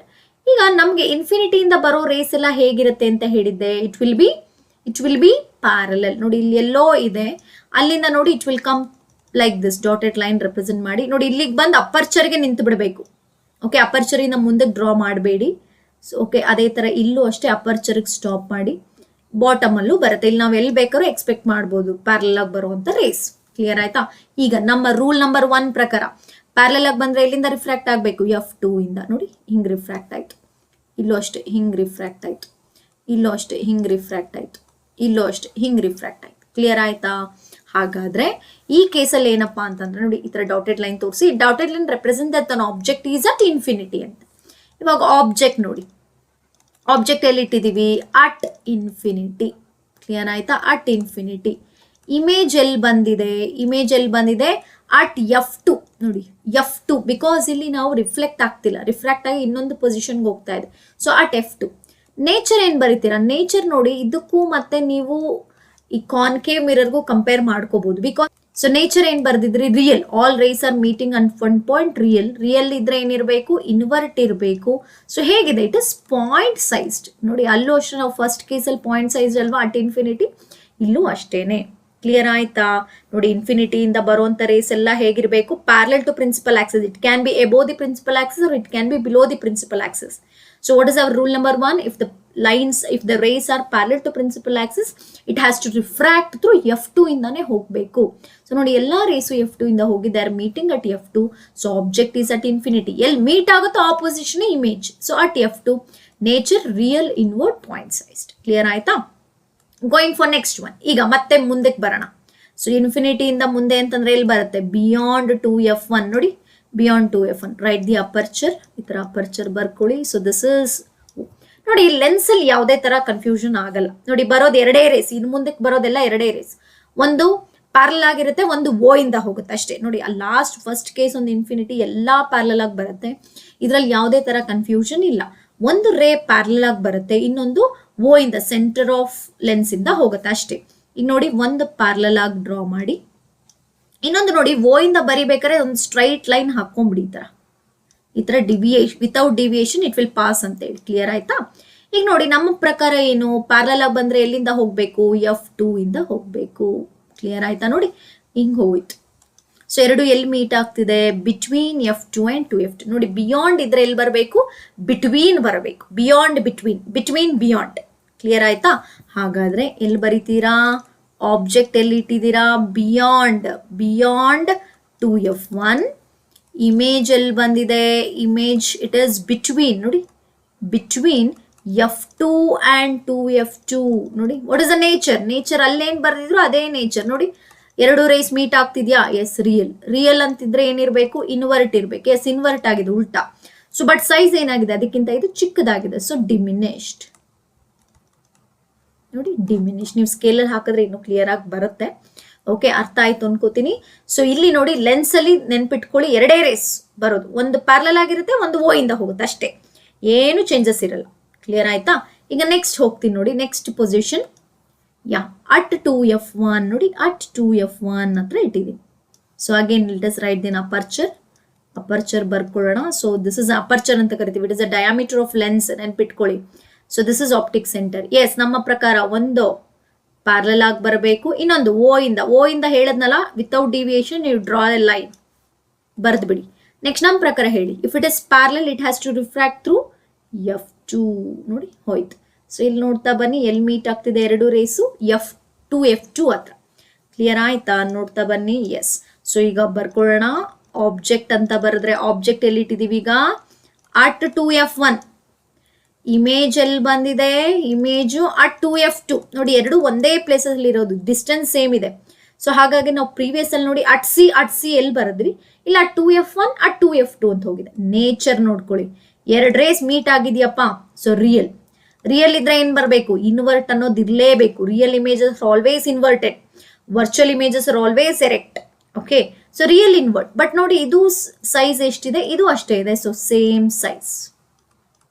ಈಗ ನಮ್ಗೆ ಇನ್ಫಿನಿಟಿಯಿಂದ ಬರೋ ರೇಸ್ ಎಲ್ಲ ಹೇಗಿರುತ್ತೆ ಅಂತ ಹೇಳಿದ್ದೆ, ಇಟ್ ವಿಲ್ ಬಿ ಪ್ಯಾರಲಲ್. ನೋಡಿ ಇಲ್ಲಿ ಎಲ್ಲೋ ಇದೆ, ಅಲ್ಲಿಂದ ನೋಡಿ it will come like this, dotted line represent ಮಾಡಿ. ನೋಡಿ ಇಲ್ಲಿಗೆ ಬಂದು ಅಪರ್ಚರ್ಗೆ ನಿಂತು ಬಿಡಬೇಕು. ಓಕೆ, ಅಪರ್ಚರಿಂದ ಮುಂದಕ್ಕೆ ಡ್ರಾ ಮಾಡಬೇಡಿ. ಸೊ ಓಕೆ, ಅದೇ ತರ ಇಲ್ಲೂ ಅಷ್ಟೇ ಅಪರ್ಚರ್ಗೆ ಸ್ಟಾಪ್ ಮಾಡಿ. ಬಾಟಮ್ ಅಲ್ಲೂ ಬರುತ್ತೆ, ಇಲ್ಲಿ ನಾವು ಎಲ್ಲಿ ಬೇಕಾದ್ರೂ ಎಕ್ಸ್ಪೆಕ್ಟ್ ಮಾಡ್ಬೋದು ಪ್ಯಾರಲಲ್ ಆಗಿ ಬರುವಂತ ರೇಸ್. ಕ್ಲಿಯರ್ ಆಯ್ತಾ. ಈಗ ನಮ್ಮ ರೂಲ್ ನಂಬರ್ 1 ಪ್ರಕಾರ ಪ್ಯಾರಲಲ್ ಆಗಿ ಬಂದ್ರೆ ಎಲ್ಲಿಂದ ರಿಫ್ರಾಕ್ಟ್ ಆಗಬೇಕು, F2 ಇಂದ. ನೋಡಿ ಹಿಂಗ್ ರಿಫ್ರಾಕ್ಟ್ ಆಯ್ತು, ಇಲ್ಲೂ ಅಷ್ಟೇ ಹಿಂಗ್ ರಿಫ್ರಾಕ್ಟ್ ಆಯ್ತು. ಇಲ್ಲೂ ಅಷ್ಟೇ ಹಿಂಗೆ ರಿಫ್ರಾಕ್ಟ್ ಆಯಿತು, ಇಲ್ಲೂ ಅಷ್ಟೇ ಹಿಂಗೆ ರಿಫ್ರಾಕ್ಟ್ ಆಯಿತು. ಕ್ಲಿಯರ್ ಆಯ್ತಾ? ಹಾಗಾದ್ರೆ ಈ ಕೇಸಲ್ಲಿ ಏನಪ್ಪಾ ಅಂತಂದ್ರೆ ನೋಡಿ, ಈ ತರ ಡಾಟೆಡ್ ಲೈನ್ ತೋರಿಸಿ, dotted line represent that an object is at infinity ಅಂತ. ಇವಾಗ ಆಬ್ಜೆಕ್ಟ್ ನೋಡಿ, ಆಬ್ಜೆಕ್ಟ್ ಎಲ್ಲಿ ಇಟ್ಟಿದೀವಿ? At infinity. ಕ್ಲಿಯರ್ ಆಯ್ತಾ? At infinity. ಇಮೇಜ್ ಎಲ್ಲಿ ಬಂದಿದೆ? ಇಮೇಜ್ ಎಲ್ಲಿ ಬಂದಿದೆ? ಅಟ್ F2 ನೋಡಿ, F2 ಬಿಕಾಸ್ ಇಲ್ಲಿ ನಾವು ರಿಫ್ಲೆಕ್ಟ್ ಆಗ್ತಿಲ್ಲ, ರಿಫ್ರಾಕ್ಟ್ ಆಗಿ ಇನ್ನೊಂದು ಪೊಸಿಷನ್ಗೆ ಹೋಗ್ತಾ ಇದೆ. So at F2. ನೇಚರ್ ಏನ್ ಬರೀತೀರಾ? ನೇಚರ್ ನೋಡಿ, ಇದಕ್ಕೂ ಮತ್ತೆ ನೀವು ಈ ಕಾನ್ಕೇವ್ ಮಿರರ್ಗೂ ಕಂಪೇರ್ ಮಾಡ್ಕೋಬಹುದು. ಬಿಕಾಸ್ ಸೊ ನೇಚರ್ ಏನ್ ಬರ್ದಿದ್ರಿ? Real, all rays are meeting on one point real. Real ಇದ್ರೆ ಏನಿರಬೇಕು? ಇನ್ವರ್ಟ್ ಇರಬೇಕು. ಸೊ ಹೇಗಿದೆ? It is point sized. ನೋಡಿ ಅಲ್ಲೂ ಅಷ್ಟೇ, ನಾವು ಫಸ್ಟ್ ಕೇಸಲ್ಲಿ ಪಾಯಿಂಟ್ ಸೈಜ್ ಅಲ್ವಾ ಅಟ್ ಇನ್ಫಿನಿಟಿ, ಇಲ್ಲೂ ಅಷ್ಟೇನೆ. ಕ್ಲಿಯರ್ ಆಯ್ತಾ? ನೋಡಿ ಇನ್ಫಿನಿಟಿಯಿಂದ ಬರುವಂತ ರೇಸ್ ಎಲ್ಲ ಹೇಗಿರಬೇಕು? Parallel to principal axis. It can be above the principal axis or it can be below the principal axis. So what is our rule number 1? If the rays are parallel to principal axis, it has to refract through F2 ಇಂದಾನೆ ಹೋಗಬೇಕು. So ನೋಡಿ ಎಲ್ಲಾ race F2 ಇಂದ ಹೋಗಿ they are meeting at F2. So object is at infinity. ಎಲ್ಲಿ meet ಆಗುತ್ತೋ opposition image. So at F2 nature real inverted point sized. Clear ಆಯ್ತಾ? Going for next one. ಈಗ ಮತ್ತೆ ಮುಂದಕ್ಕೆ ಬರೋಣ. ಸೊ ಇನ್ಫಿನಿಟಿಯಿಂದ ಮುಂದೆ ಅಂತಂದ್ರೆ ಎಲ್ಲಿ ಬರುತ್ತೆ? ಬಿಯಾಂಡ್ 2F1 ನೋಡಿ, beyond 2F1 right the aperture. ಈ ತರ ಅಪರ್ಚರ್ ಬರ್ಕೊಳ್ಳಿ. ಸೊ ದಿಸ್ ಇಸ್ ನೋಡಿ, ಲೆನ್ಸ್ ಅಲ್ಲಿ ಯಾವುದೇ ತರ ಕನ್ಫ್ಯೂಷನ್ ಆಗಲ್ಲ. ನೋಡಿ ಬರೋದು ಎರಡೇ ರೇಸ್, ಇನ್ನು ಮುಂದಕ್ಕೆ ಬರೋದೆಲ್ಲ ಎರಡೇ ರೇಸ್. ಒಂದು ಪ್ಯಾರಲ್ ಆಗಿರುತ್ತೆ, ಒಂದು ಓ ಇಂದ ಹೋಗುತ್ತೆ ಅಷ್ಟೇ. ನೋಡಿ ಆ ಲಾಸ್ಟ್ ಫಸ್ಟ್ ಕೇಸ್ ಒಂದು ಇನ್ಫಿನಿಟಿ ಎಲ್ಲಾ ಪ್ಯಾರಲ್ ಆಗಿ ಬರುತ್ತೆ. ಇದ್ರಲ್ಲಿ ಯಾವುದೇ ತರ ಕನ್ಫ್ಯೂಷನ್ ಇಲ್ಲ. ಒಂದು ರೇ ಪ್ಯಾರಲ್ ಆಗಿ ಬರುತ್ತೆ, ಇನ್ನೊಂದು ಓ ಇಂದ ಸೆಂಟರ್ ಆಫ್ ಲೆನ್ಸ್ ಇಂದ ಹೋಗುತ್ತೆ ಅಷ್ಟೇ. ಈಗ ನೋಡಿ ಒಂದು ಪ್ಯಾರಲಲ್ ಆಗಿ ಡ್ರಾ ಮಾಡಿ, ಇನ್ನೊಂದು ನೋಡಿ ಓ ಇಂದ ಬರಿಬೇಕಾದ್ರೆ ಒಂದು ಸ್ಟ್ರೈಟ್ ಲೈನ್ ಹಾಕೊಂಡ್ಬಿಡಿ. ಈ ತರ deviation, without deviation it will pass ಅಂತ ಹೇಳಿ. ಕ್ಲಿಯರ್ ಆಯ್ತಾ? ಈಗ ನೋಡಿ ನಮ್ಮ ಪ್ರಕಾರ ಏನು? ಪ್ಯಾರಲಲ್ ಆಗಿ ಬಂದ್ರೆ ಎಲ್ಲಿಂದ ಹೋಗ್ಬೇಕು? F2 ಇಂದ ಹೋಗ್ಬೇಕು. ಕ್ಲಿಯರ್ ಆಯ್ತಾ? ನೋಡಿ ಹಿಂಗ್ ಹೋಯ್ತು. ಸೊ ಎರಡು ಎಲ್ಲಿ ಮೀಟ್ ಆಗ್ತಿದೆ? Between F2 and 2F2. ನೋಡಿ ಬಿಯಾಂಡ್ ಇದ್ರೆ ಎಲ್ಲಿ ಬರಬೇಕು? ಬಿಟ್ವೀನ್ ಬರಬೇಕು. Beyond between beyond. ಕ್ಲಿಯರ್ ಆಯ್ತಾ? ಹಾಗಾದ್ರೆ ಎಲ್ಲಿ ಬರೀತೀರಾ? ಆಬ್ಜೆಕ್ಟ್ ಎಲ್ಲಿ ಇಟ್ಟಿದ್ದೀರಾ? Beyond 2F1. ಇಮೇಜ್ ಎಲ್ಲಿ ಬಂದಿದೆ? Image it is between. ನೋಡಿ ಬಿಟ್ವೀನ್ F2 and 2F2. ನೋಡಿ what is the nature? Nature ಅಲ್ಲೇನ್ ಬರ್ದಿದ್ರು ಅದೇ ನೇಚರ್. ನೋಡಿ ಎರಡು ರೇಸ್ ಮೀಟ್ ಆಗ್ತಿದ್ಯಾ? ಎಸ್ ರಿಯಲ್ ಅಂತಿದ್ರೆ ಏನಿರ್ಬೇಕು? ಇನ್ವರ್ಟ್ ಇರ್ಬೇಕು. ಎಸ್ ಇನ್ವರ್ಟ್ ಆಗಿದೆ, ಉಲ್ಟಾ. ಸೊ ಬಟ್ ಸೈಜ್ ಏನಾಗಿದೆ? ಅದಕ್ಕಿಂತ ಇದು ಚಿಕ್ಕದಾಗಿದೆ. So diminished. ನೋಡಿ ಡಿಮಿನಿಶ್. ನೀವು ಸ್ಕೇಲಲ್ಲಿ ಹಾಕಿದ್ರೆ ಇನ್ನು ಕ್ಲಿಯರ್ ಆಗಿ ಬರುತ್ತೆ. ಓಕೆ, ಅರ್ಥ ಆಯ್ತು ಅನ್ಕೋತೀನಿ. ಸೊ ಇಲ್ಲಿ ನೋಡಿ ಲೆನ್ಸ್ ಅಲ್ಲಿ ನೆನ್ಪಿಟ್ಕೊಳ್ಳಿ, ಎರಡೇ ರೇಸ್ ಬರೋದು. ಒಂದು ಪ್ಯಾರಲಲ್ ಆಗಿರುತ್ತೆ, ಒಂದು ಓ ಇಂದ ಹೋಗುತ್ತೆ ಅಷ್ಟೇ, ಏನು ಚೇಂಜಸ್ ಇರಲ್ಲ. ಕ್ಲಿಯರ್ ಆಯ್ತಾ? ಈಗ ನೆಕ್ಸ್ಟ್ ಹೋಗ್ತೀನಿ ನೋಡಿ, ನೆಕ್ಸ್ಟ್ ಪೊಸಿಷನ್ ಅಟ್ 2F1 ನೋಡಿ, ಅಟ್ 2F1 ಹತ್ರ ಇಟ್ಟಿದ್ದೀನಿ. So again let us write then aperture ಬರ್ಕೊಳ್ಳೋಣ. ಸೊ ದಿಸ್ ಇಸ್ ಅಪರ್ಚರ್ ಅಂತ ಕರಿತೀವಿ. It is a diameter of lens, ನೆನ್ಪಿಟ್ಕೊಳ್ಳಿ. So this is optic centre. Yes ನಮ್ಮ ಪ್ರಕಾರ ಒಂದು ಪ್ಯಾರಲಲ್ ಆಗಿ ಬರಬೇಕು, ಇನ್ನೊಂದು ಓ ಇಂದ ಹೇಳದ್ನಲ್ಲ, ವಿತೌಟ್ ಡಿವಿಯೇಷನ್ ನೀವು ಡ್ರಾ ಎ ಲೈನ್ ಬರ್ದು ಬಿಡಿ. ನೆಕ್ಸ್ಟ್ ನಮ್ಮ ಪ್ರಕಾರ ಹೇಳಿ, if it is parallel it has to refract through F2. ನೋಡಿ ಹೋಯ್ತು. ಸೊ ಇಲ್ಲಿ ನೋಡ್ತಾ ಬನ್ನಿ, ಎಲ್ಲಿ ಮೀಟ್ ಆಗ್ತಿದೆ ಎರಡು ರೇಸು? F2 ಹತ್ರ. ಕ್ಲಿಯರ್ ಆಯ್ತಾ? ನೋಡ್ತಾ ಬನ್ನಿ. ಎಸ್. ಸೊ ಈಗ ಬರ್ಕೊಳ್ಳೋಣ. ಆಬ್ಜೆಕ್ಟ್ ಅಂತ ಬರೆದ್ರೆ ಆಬ್ಜೆಕ್ಟ್ ಎಲ್ಲಿ ಇಟ್ಟಿದೀವಿ? ಈಗ ಅಟ್ 2F1. ಇಮೇಜ್ ಎಲ್ಲಿ ಬಂದಿದೆ? Image at 2F2. ನೋಡಿ ಎರಡು ಒಂದೇ ಪ್ಲೇಸ್ ಅಲ್ಲಿ ಇರೋದು, ಡಿಸ್ಟೆನ್ಸ್ ಸೇಮ್ ಇದೆ. ಸೊ ಹಾಗಾಗಿ ನಾವು ಪ್ರೀವಿಯಸ್ ಅಲ್ಲಿ ನೋಡಿ ಅಟ್ ಸಿ ಎಲ್ಲಿ ಬರದ್ರಿ? ಇಲ್ಲ ಅಟ್ 2F1 ಅಟ್ 2F2 ಅಂತ ಹೋಗಿದೆ. ನೇಚರ್ ನೋಡ್ಕೊಳ್ಳಿ, ಎರಡು ರೇಸ್ ಮೀಟ್ ಆಗಿದೆಯಪ್ಪ. ಸೊ ರಿಯಲ್ ಇದ್ರೆ ಏನ್ ಬರಬೇಕು? ಇನ್ವರ್ಟ್ ಅನ್ನೋದು ಇರಲೇಬೇಕು. Real images always inverted, virtual images are always erect. Okay, so real invert. But ನೋಡಿ ಇದು ಸೈಜ್ ಎಷ್ಟಿದೆ? ಇದು ಅಷ್ಟೇ ಇದೆ. So same size.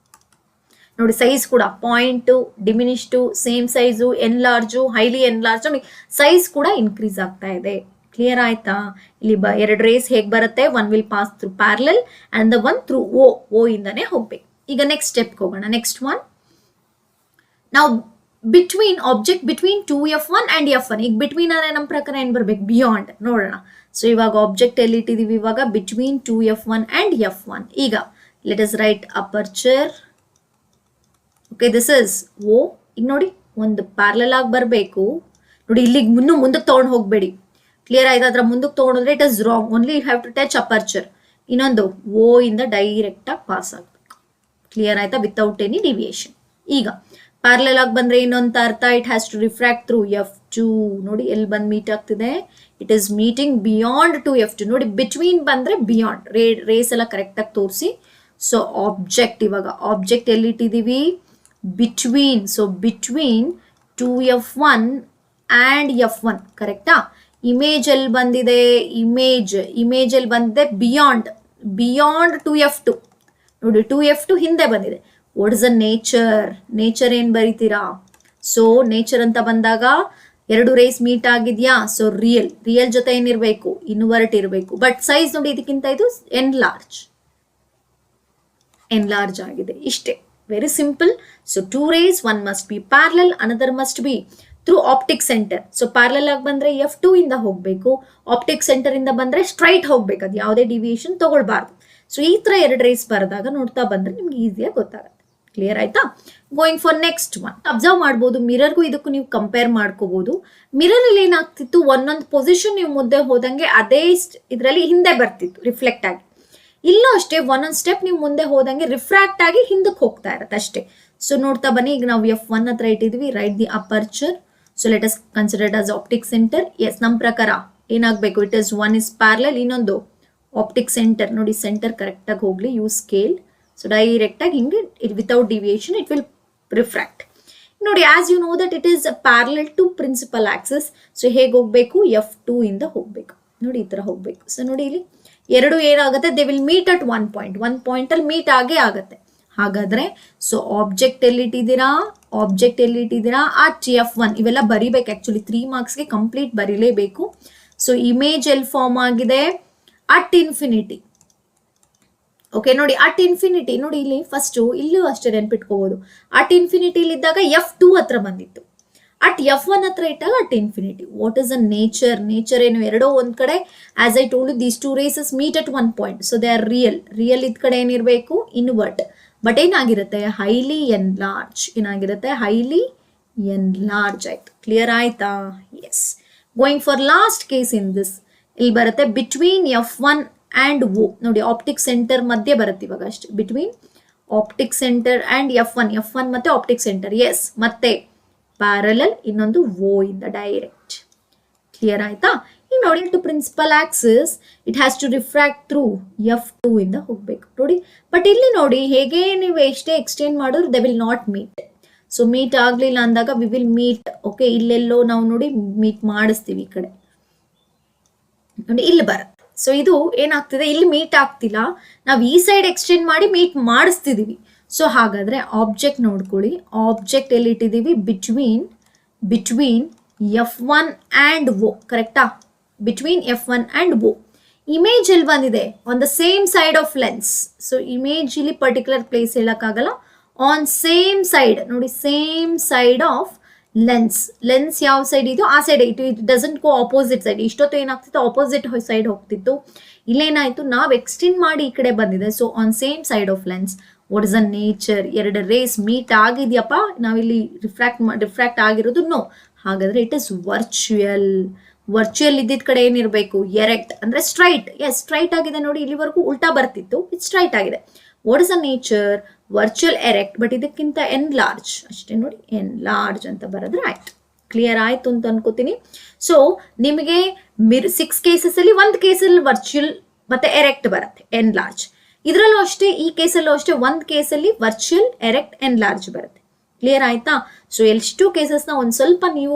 ನೋಡಿ ಸೈಜ್ ಕೂಡ point diminished, same size, enlarge, highly enlarge. ನೋಡಿ ಸೈಜ್ ಕೂಡ ಇನ್ಕ್ರೀಸ್ ಆಗ್ತಾ ಇದೆ. ಕ್ಲಿಯರ್ ಆಯ್ತಾ? ಇಲ್ಲಿ ಎರಡು ರೇಸ್ ಹೇಗೆ ಬರುತ್ತೆ? One will pass through parallel and the one through ಓ ಇಂದಾನೆ ಹೋಗ್ಬೇಕು. ಈಗ ನೆಕ್ಸ್ಟ್ ಸ್ಟೆಪ್ ಹೋಗೋಣ. ನೆಕ್ಸ್ಟ್ ಒನ್, ನಾವು between object between 2F1 and F1. ಈಗ ಬಿಟ್ವೀನ್ ಅಂದ್ರೆ ನಮ್ಮ ಪ್ರಕಾರ ಏನ್ ಬರ್ಬೇಕು? ಬಿಯಾಂಡ್. ನೋಡೋಣ. ಸೊ ಇವಾಗ ಆಬ್ಜೆಕ್ಟ್ ಎಲ್ಲಿ ಇಟ್ಟಿದೀವಿ? ಇವಾಗ ಬಿಟ್ವೀನ್ 2F1 and F1. ಈಗ let us write aperture. Okay, this is O. ಈಗ ನೋಡಿ ಒಂದು ಪ್ಯಾರಲಲ್ ಆಗಿ ಬರಬೇಕು. ನೋಡಿ ಇಲ್ಲಿಗೆ ಮುಂದಕ್ಕೆ ತಗೊಂಡು ಹೋಗ್ಬೇಡಿ. ಕ್ಲಿಯರ್ ಆಯ್ತಾ? ಅದ್ರ ಮುಂದಕ್ಕೆ ತಗೊಂಡ್ರೆ it is wrong. Only you have to touch aperture. ಇನ್ನೊಂದು ಓ ಇಂದ ಡೈರೆಕ್ಟ್ ಆಗಿ ಪಾಸ್ ಆಗ್ಬೇಕು. ಕ್ಲಿಯರ್ ಆಯ್ತಾ? Without any deviation. ಈಗ ಪ್ಯಾರಲಲ್ ಆಗಿ ಬಂದ್ರೆ ಇನ್ನೊಂದು ಅರ್ಥ, it has to refract through F2. ನೋಡಿ ಎಲ್ಲಿ ಬಂದು ಮೀಟ್ ಆಗ್ತಿದೆ, it is meeting beyond to F2. ನೋಡಿ ಬಿಟ್ವೀನ್ ಬಂದ್ರೆ ಬಿಯಾಂಡ್, ರೇಸ್ ಎಲ್ಲ ಕರೆಕ್ಟ್ ಆಗಿ ತೋರಿಸಿ. ಸೊ ಆಬ್ಜೆಕ್ಟ್, ಇವಾಗ ಆಬ್ಜೆಕ್ಟ್ ಎಲ್ಲಿ ಇಟ್ಟಿದೀವಿ, between. So between 2F1 and F1 ಕರೆಕ್ಟಾ. ಇಮೇಜ್ ಎಲ್ಲಿ ಬಂದಿದೆ, ಇಮೇಜ್ ಎಲ್ಲಿ ಬಂದಿದೆ, ಬಿಯಾಂಡ್ 2F2. ನೋಡಿ 2F2 ಹಿಂದೆ ಬಂದಿದೆ. ವಾಟ್ ಇಸ್ ದ ನೇಚರ್ ಏನು ಬರೀತೀರಾ. ಸೊ ನೇಚರ್ ಅಂತ ಬಂದಾಗ ಎರಡು ರೇಸ್ ಮೀಟ್ ಆಗಿದ್ಯಾ. ಸೊ ರಿಯಲ್ ಜೊತೆ ಏನಿರಬೇಕು, ಇನ್ವರ್ಟ್ ಇರಬೇಕು. ಬಟ್ ಸೈಜ್ ನೋಡಿ ಇದಕ್ಕಿಂತ ಇದು ಎನ್ಲಾರ್ಜ್ ಆಗಿದೆ. ಇಷ್ಟೇ, very simple. So 2 rays, one must be parallel, another must be through optic center. So parallel ಆಗಿ ಬಂದ್ರೆ F2 ಇಂದ ಹೋಗ್ಬೇಕು, ಆಪ್ಟಿಕ್ ಸೆಂಟರ್ ಇಂದ ಬಂದ್ರೆ ಸ್ಟ್ರೈಟ್ ಹೋಗ್ಬೇಕು, ಅದು ಯಾವುದೇ ಡಿವಿಯೇಷನ್ ತಗೊಳ್ಬಾರ್ದು. ಸೊ ಈ ತರ 2 ರೇಸ್ ಬರೆದಾಗ ನೋಡ್ತಾ ಬಂದ್ರೆ ನಿಮ್ಗೆ ಈಸಿಯಾಗಿ ಗೊತ್ತಾಗುತ್ತೆ. ಕ್ಲಿಯರ್ ಆಯ್ತಾ. Going for next one. Observe ಮಾಡ್ಬೋದು, ಮಿರರ್ಗೂ ಇದಕ್ಕೂ ನೀವು ಕಂಪೇರ್ ಮಾಡ್ಕೋಬಹುದು. ಮಿರರ್ ಅಲ್ಲಿ ಏನಾಗ್ತಿತ್ತು, ಒಂದೊಂದು ಪೊಸಿಷನ್ ನೀವು ಮುಂದೆ ಹೋದಂಗೆ ಅದೇ ಇದರಲ್ಲಿ ಹಿಂದೆ ಬರ್ತಿತ್ತು ರಿಫ್ಲೆಕ್ಟ್ ಆಗಿ. ಇಲ್ಲೂ ಅಷ್ಟೇ, ಒಂದೊಂದು ಸ್ಟೆಪ್ ನೀವು ಮುಂದೆ ಹೋದಂಗೆ ರಿಫ್ರಾಕ್ಟ್ ಆಗಿ ಹಿಂದಕ್ಕೆ ಹೋಗ್ತಾ ಇರತ್ತೆ ಅಷ್ಟೇ. ಸೊ ನೋಡ್ತಾ ಬನ್ನಿ, ಈಗ ನಾವು F1 ಹತ್ರ ಇಟ್ಟಿದ್ವಿ, write the aperture. So let us considered as optic centre. Yes, ನಮ್ಮ ಪ್ರಕಾರ ಏನಾಗಬೇಕು, it is one is parallel, ಇನ್ನೊಂದು ಆಪ್ಟಿಕ್ ಸೆಂಟರ್. ನೋಡಿ ಸೆಂಟರ್ ಕರೆಕ್ಟ್ ಆಗಿ ಹೋಗ್ಲಿ, ಯೂಸ್ ಸ್ಕೇಲ್. ಸೊ ಡೈರೆಕ್ಟ್ ಆಗಿ ಹಿಂಗೆ without deviation it will refract. ನೋಡಿ as you know that it is parallel to principal axis. So ಹೇಗೆ ಹೋಗ್ಬೇಕು, F2 ಇಂದ ಹೋಗ್ಬೇಕು. ನೋಡಿ ಈ ತರ ಹೋಗ್ಬೇಕು. ಸೊ ನೋಡಿ ಇಲ್ಲಿ ಎರಡು ಏನಾಗುತ್ತೆ, they will meet at one point ಅಲ್ಲಿ ಮೀಟ್ ಆಗೇ ಆಗುತ್ತೆ. ಹಾಗಾದ್ರೆ ಸೊ ಆಬ್ಜೆಕ್ಟ್ ಎಲ್ಲಿ ಇಟ್ಟಿದ್ದೀರಾ ಅಟ್ F1. ಇವೆಲ್ಲ ಬರಿಬೇಕು ಆಕ್ಚುಲಿ, 3 marksಗೆ ಕಂಪ್ಲೀಟ್ ಬರೀಲೇಬೇಕು. ಸೊ ಇಮೇಜ್ ಎಲ್ಲಿ ಫಾರ್ಮ್ ಆಗಿದೆ, ಅಟ್ ಇನ್ಫಿನಿಟಿ. ಓಕೆ, ನೋಡಿ ಅಟ್ ಇನ್ಫಿನಿಟಿ. ನೋಡಿ ಇಲ್ಲಿ ಫಸ್ಟ್ ಇಲ್ಲೂ ಅಷ್ಟೇ ನೆನ್ಪಿಟ್ಕೋಬಹುದು, ಅಟ್ ಇನ್ಫಿನಿಟಿ ಇದ್ದಾಗ F2 ಹತ್ರ ಬಂದಿತ್ತು, ಅಟ್ F1 ಹತ್ರ ಇಟ್ಟಾಗ at infinity. What is a nature ಏನು, ಎರಡೋ ಒಂದ್ ಕಡೆ. As I told, these 2 rays meet at one point. So they are real ಇದ್ ಕಡೆ ಏನಿರ್ಬೇಕು, ಇನ್ವರ್ಟ್. ಬಟ್ ಏನಾಗಿರುತ್ತೆ, ಹೈಲಿ ಎನ್ಲಾರ್ಜ್ ಆಯ್ತು. ಕ್ಲಿಯರ್ ಆಯ್ತಾ. Yes, going for last case in this. ಇಲ್ಲಿ ಬರುತ್ತೆ ಬಿಟ್ವೀನ್ F1 ಆ್ಯಂಡ್ O. ನೋಡಿ ಆಪ್ಟಿಕ್ ಸೆಂಟರ್ ಮಧ್ಯೆ ಬರುತ್ತೆ ಇವಾಗ ಅಷ್ಟೇ, between optic centre and F1 ಮತ್ತೆ ಆಪ್ಟಿಕ್ ಸೆಂಟರ್. ಎಸ್, ಮತ್ತೆ ಪ್ಯಾರಲಲ್, ಇನ್ನೊಂದು O ಇಂದ ಡೈರೆಕ್ಟ್. ಕ್ಲಿಯರ್ ಆಯ್ತಾ. ಈಗ ನೋಡಿ to principal axis it has to refract through F2 ಇಂದ ಹೋಗ್ಬೇಕು. ನೋಡಿ ಬಟ್ ಇಲ್ಲಿ ನೋಡಿ, ಹೇಗೆ ನೀವು ಎಷ್ಟೇ ಎಕ್ಸ್ಟೆಂಡ್ ಮಾಡಿದ್ರು they will not meet. So meet ಆಗ್ಲಿಲ್ಲ ಅಂದಾಗ ವಿ ವಿಲ್ ಮೀಟ್. ಓಕೆ, ಇಲ್ಲೆಲ್ಲೋ ನಾವು ನೋಡಿ ಮೀಟ್ ಮಾಡಿಸ್ತೀವಿ, ಈ ಕಡೆ ನೋಡಿ ಇಲ್ಲಿ ಬರುತ್ತೆ. ಸೊ ಇದು ಏನಾಗ್ತಿದೆ, ಇಲ್ಲಿ ಮೀಟ್ ಆಗ್ತಿಲ್ಲ, ನಾವು ಈ ಸೈಡ್ ಎಕ್ಸ್ಟೆಂಡ್ ಮಾಡಿ ಮೀಟ್ ಮಾಡಿಸ್ತಿದೀವಿ. ಸೊ ಹಾಗಾದ್ರೆ ಆಬ್ಜೆಕ್ಟ್ ನೋಡ್ಕೊಳ್ಳಿ, ಆಬ್ಜೆಕ್ಟ್ ಎಲ್ಲಿ ಇಟ್ಟಿದೀವಿ, ಬಿಟ್ವೀನ್ F1 ಆ್ಯಂಡ್ O. ಕರೆಕ್ಟಾ, between F1 and O. Image ಎಲ್ಲಿ ಬಂದಿದೆ, on the same side of lens. So image ಇಲ್ಲಿ ಪರ್ಟಿಕ್ಯುಲರ್ ಪ್ಲೇಸ್ ಹೇಳಕ್ಕಾಗಲ್ಲ, ಆನ್ ಸೇಮ್ ಸೈಡ್. ನೋಡಿ ಸೇಮ್ ಸೈಡ್ ಆಫ್ ಲೆನ್ಸ್ ಯಾವ ಸೈಡ್ ಇದೆಯೋ ಆ side it doesn't go opposite side. ಇಷ್ಟೊತ್ತು ಏನಾಗ್ತಿತ್ತು, ಆಪೋಸಿಟ್ ಸೈಡ್ ಹೋಗ್ತಿತ್ತು. ಇಲ್ಲೇನಾಯ್ತು, ನಾವು ಎಕ್ಸ್ಟೆಂಡ್ ಮಾಡಿ ಈ ಕಡೆ ಬಂದಿದೆ. So on same side of lens. What is the nature, 2 rays meet ಆಗಿದೆಯಪ್ಪ, ನಾವಿಲ್ಲಿ ರಿಫ್ರಾಕ್ಟ್ ಆಗಿರೋದು ನೋ. ಹಾಗಾದ್ರೆ ಇಟ್ ಇಸ್ ವರ್ಚುವಲ್ ಇದ್ದಿದ್ದ ಕಡೆ ಏನಿರಬೇಕು, ಎರೆಕ್ಟ್ ಅಂದ್ರೆ ಸ್ಟ್ರೈಟ್. ಎಸ್, ಸ್ಟ್ರೈಟ್ ಆಗಿದೆ. ನೋಡಿ ಇಲ್ಲಿವರೆಗೂ ಉಲ್ಟಾ ಬರ್ತಿತ್ತು, ಇದು ಸ್ಟ್ರೈಟ್ ಆಗಿದೆ. What is the nature, virtual erect, but ಇದಕ್ಕಿಂತ ಎನ್ಲಾರ್ಜ್ ಅಷ್ಟೇ. ನೋಡಿ ಎನ್ಲಾರ್ಜ್ ಅಂತ ಬರೆದ್ರೆ ಆಯ್ತು. ಕ್ಲಿಯರ್ ಆಯ್ತು ಅಂತ ಅನ್ಕೋತೀನಿ. ಸೊ ನಿಮಗೆ 6 cases ಅಲ್ಲಿ 1 ಕೇಸಲ್ಲಿ ವರ್ಚುವಲ್ ಮತ್ತೆ ಎರೆಕ್ಟ್ ಬರುತ್ತೆ, ಎನ್ಲಾರ್ಜ್. ಇದರಲ್ಲೂ ಅಷ್ಟೇ, ಈ ಕೇಸಲ್ಲೂ ಅಷ್ಟೇ, 1 ಕೇಸಲ್ಲಿ ವರ್ಚುವಲ್ ಎರೆಕ್ಟ್ ಎನ್ಲಾರ್ಜ್ ಬರುತ್ತೆ. ಕ್ಲಿಯರ್ ಆಯ್ತಾ. ಸೊ ಎಷ್ಟು ಕೇಸಸ್ನ ಒಂದು ಸ್ವಲ್ಪ ನೀವು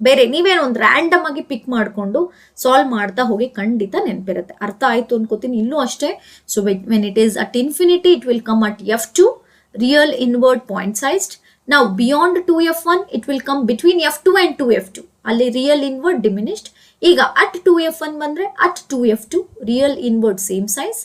ಬೇರೆ ನೀವೇನೋ ಒಂದು ರ್ಯಾಂಡಮ್ ಆಗಿ ಪಿಕ್ ಮಾಡಿಕೊಂಡು ಸಾಲ್ವ್ ಮಾಡ್ತಾ ಹೋಗಿ, ಖಂಡಿತ ನೆನಪಿರುತ್ತೆ. ಅರ್ಥ ಆಯ್ತು ಅನ್ಕೋತೀನಿ. ಇಲ್ಲೂ ಅಷ್ಟೇ. So when it is at infinity it will come at F2, real inverted point sized. ನಾವು beyond 2F1 it will come between F2 and 2F2, ಅಲ್ಲಿ ರಿಯಲ್ ಇನ್ವರ್ಡ್ ಡಿಮಿನಿಷ್ಡ್. ಈಗ ಅಟ್ 2F1 ಬಂದ್ರೆ at 2F2 real inverted same size.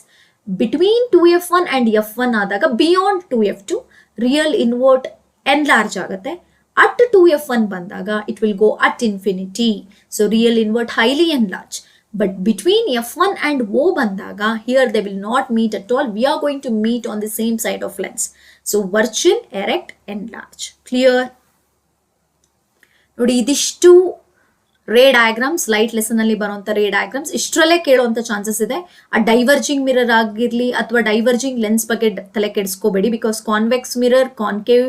Between 2F1 and F1 ಆದಾಗ beyond 2F2 real inverted enlarge ಆಗುತ್ತೆ. At 2F1 ಬಂದಾಗ it will go at infinity. So real inverted highly enlarge. But between F1 and O ಬಂದಾಗ here they will not meet at all. We are going to meet on the same side of lens. So virtual, erect, enlarge. Clear? ನೋಡಿ ಇದಿಷ್ಟು ರೇ diagrams light lesson ಅಲ್ಲಿ ಬರುವಂತ ರೇ diagrams ಇಷ್ಟರಲ್ಲೇ ಕೇಳುವಂತ chances ಇದೆ. ಆ diverging mirror ಆಗಿರ್ಲಿ ಅಥವಾ ಡೈವರ್ಜಿಂಗ್ ಲೆನ್ಸ್ ಬಗ್ಗೆ ತಲೆ ಕೆಡಿಸ್ಕೋಬೇಡಿ, because convex mirror concave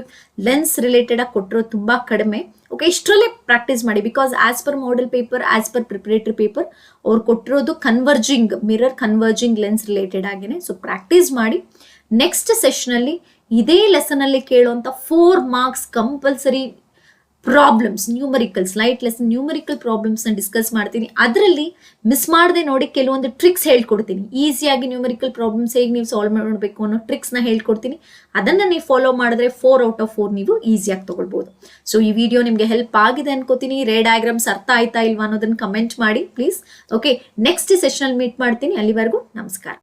lens related ಆಗಿ ಕೊಟ್ಟಿರೋದು ತುಂಬಾ ಕಡಿಮೆ. ಓಕೆ, ಇಷ್ಟರಲ್ಲೇ ಪ್ರಾಕ್ಟೀಸ್ ಮಾಡಿ, because as per model paper, as per preparatory paper ಅವ್ರು ಕೊಟ್ಟಿರೋದು converging mirror, converging lens related ಆಗಿನೇ. ಸೊ ಪ್ರಾಕ್ಟೀಸ್ ಮಾಡಿ. ನೆಕ್ಸ್ಟ್ ಸೆಷನ್ ಅಲ್ಲಿ ಇದೇ ಲೆಸನ್ ಅಲ್ಲಿ ಕೇಳುವಂತ 4 marks compulsory problems, numericals, light lesson numerical problems ನ ಡಿಸ್ಕಸ್ ಮಾಡ್ತೀನಿ. ಅದರಲ್ಲಿ ಮಿಸ್ ಮಾಡದೆ ನೋಡಿ ಕೆಲವೊಂದು ಟ್ರಿಕ್ಸ್ ಹೇಳ್ಕೊಡ್ತೀನಿ. ಈಸಿಯಾಗಿ ನ್ಯೂಮರಿಕಲ್ ಪ್ರಾಬ್ಲಮ್ಸ್ ಹೇಗೆ ನೀವು ಸಾಲ್ವ್ ಮಾಡಬೇಕು ಅನ್ನೋ ಟ್ರಿಕ್ಸ್ ನ ಹೇಳ್ಕೊಡ್ತೀನಿ. ಅದನ್ನ ನೀವು ಫಾಲೋ ಮಾಡಿದ್ರೆ 4 ಔಟ್ ಆಫ್ 4 ನೀವು ಈಸಿಯಾಗಿ ತಗೊಳ್ಬಹುದು. ಸೊ ಈ ವಿಡಿಯೋ ನಿಮಗೆ ಹೆಲ್ಪ್ ಆಗಿದೆ ಅನ್ಕೋತೀನಿ. ರೇ ಡಯಾಗ್ರಾಮ್ಸ್ ಅರ್ಥ ಆಯ್ತಾ ಇಲ್ವಾ ಅನ್ನೋದನ್ನ ಕಮೆಂಟ್ ಮಾಡಿ ಪ್ಲೀಸ್. ಓಕೆ, ನೆಕ್ಸ್ಟ್ ಸೆಷನ್ ಅಲ್ಲಿ ಮೀಟ್ ಮಾಡ್ತೀನಿ. ಅಲ್ಲಿವರೆಗೂ ನಮಸ್ಕಾರ.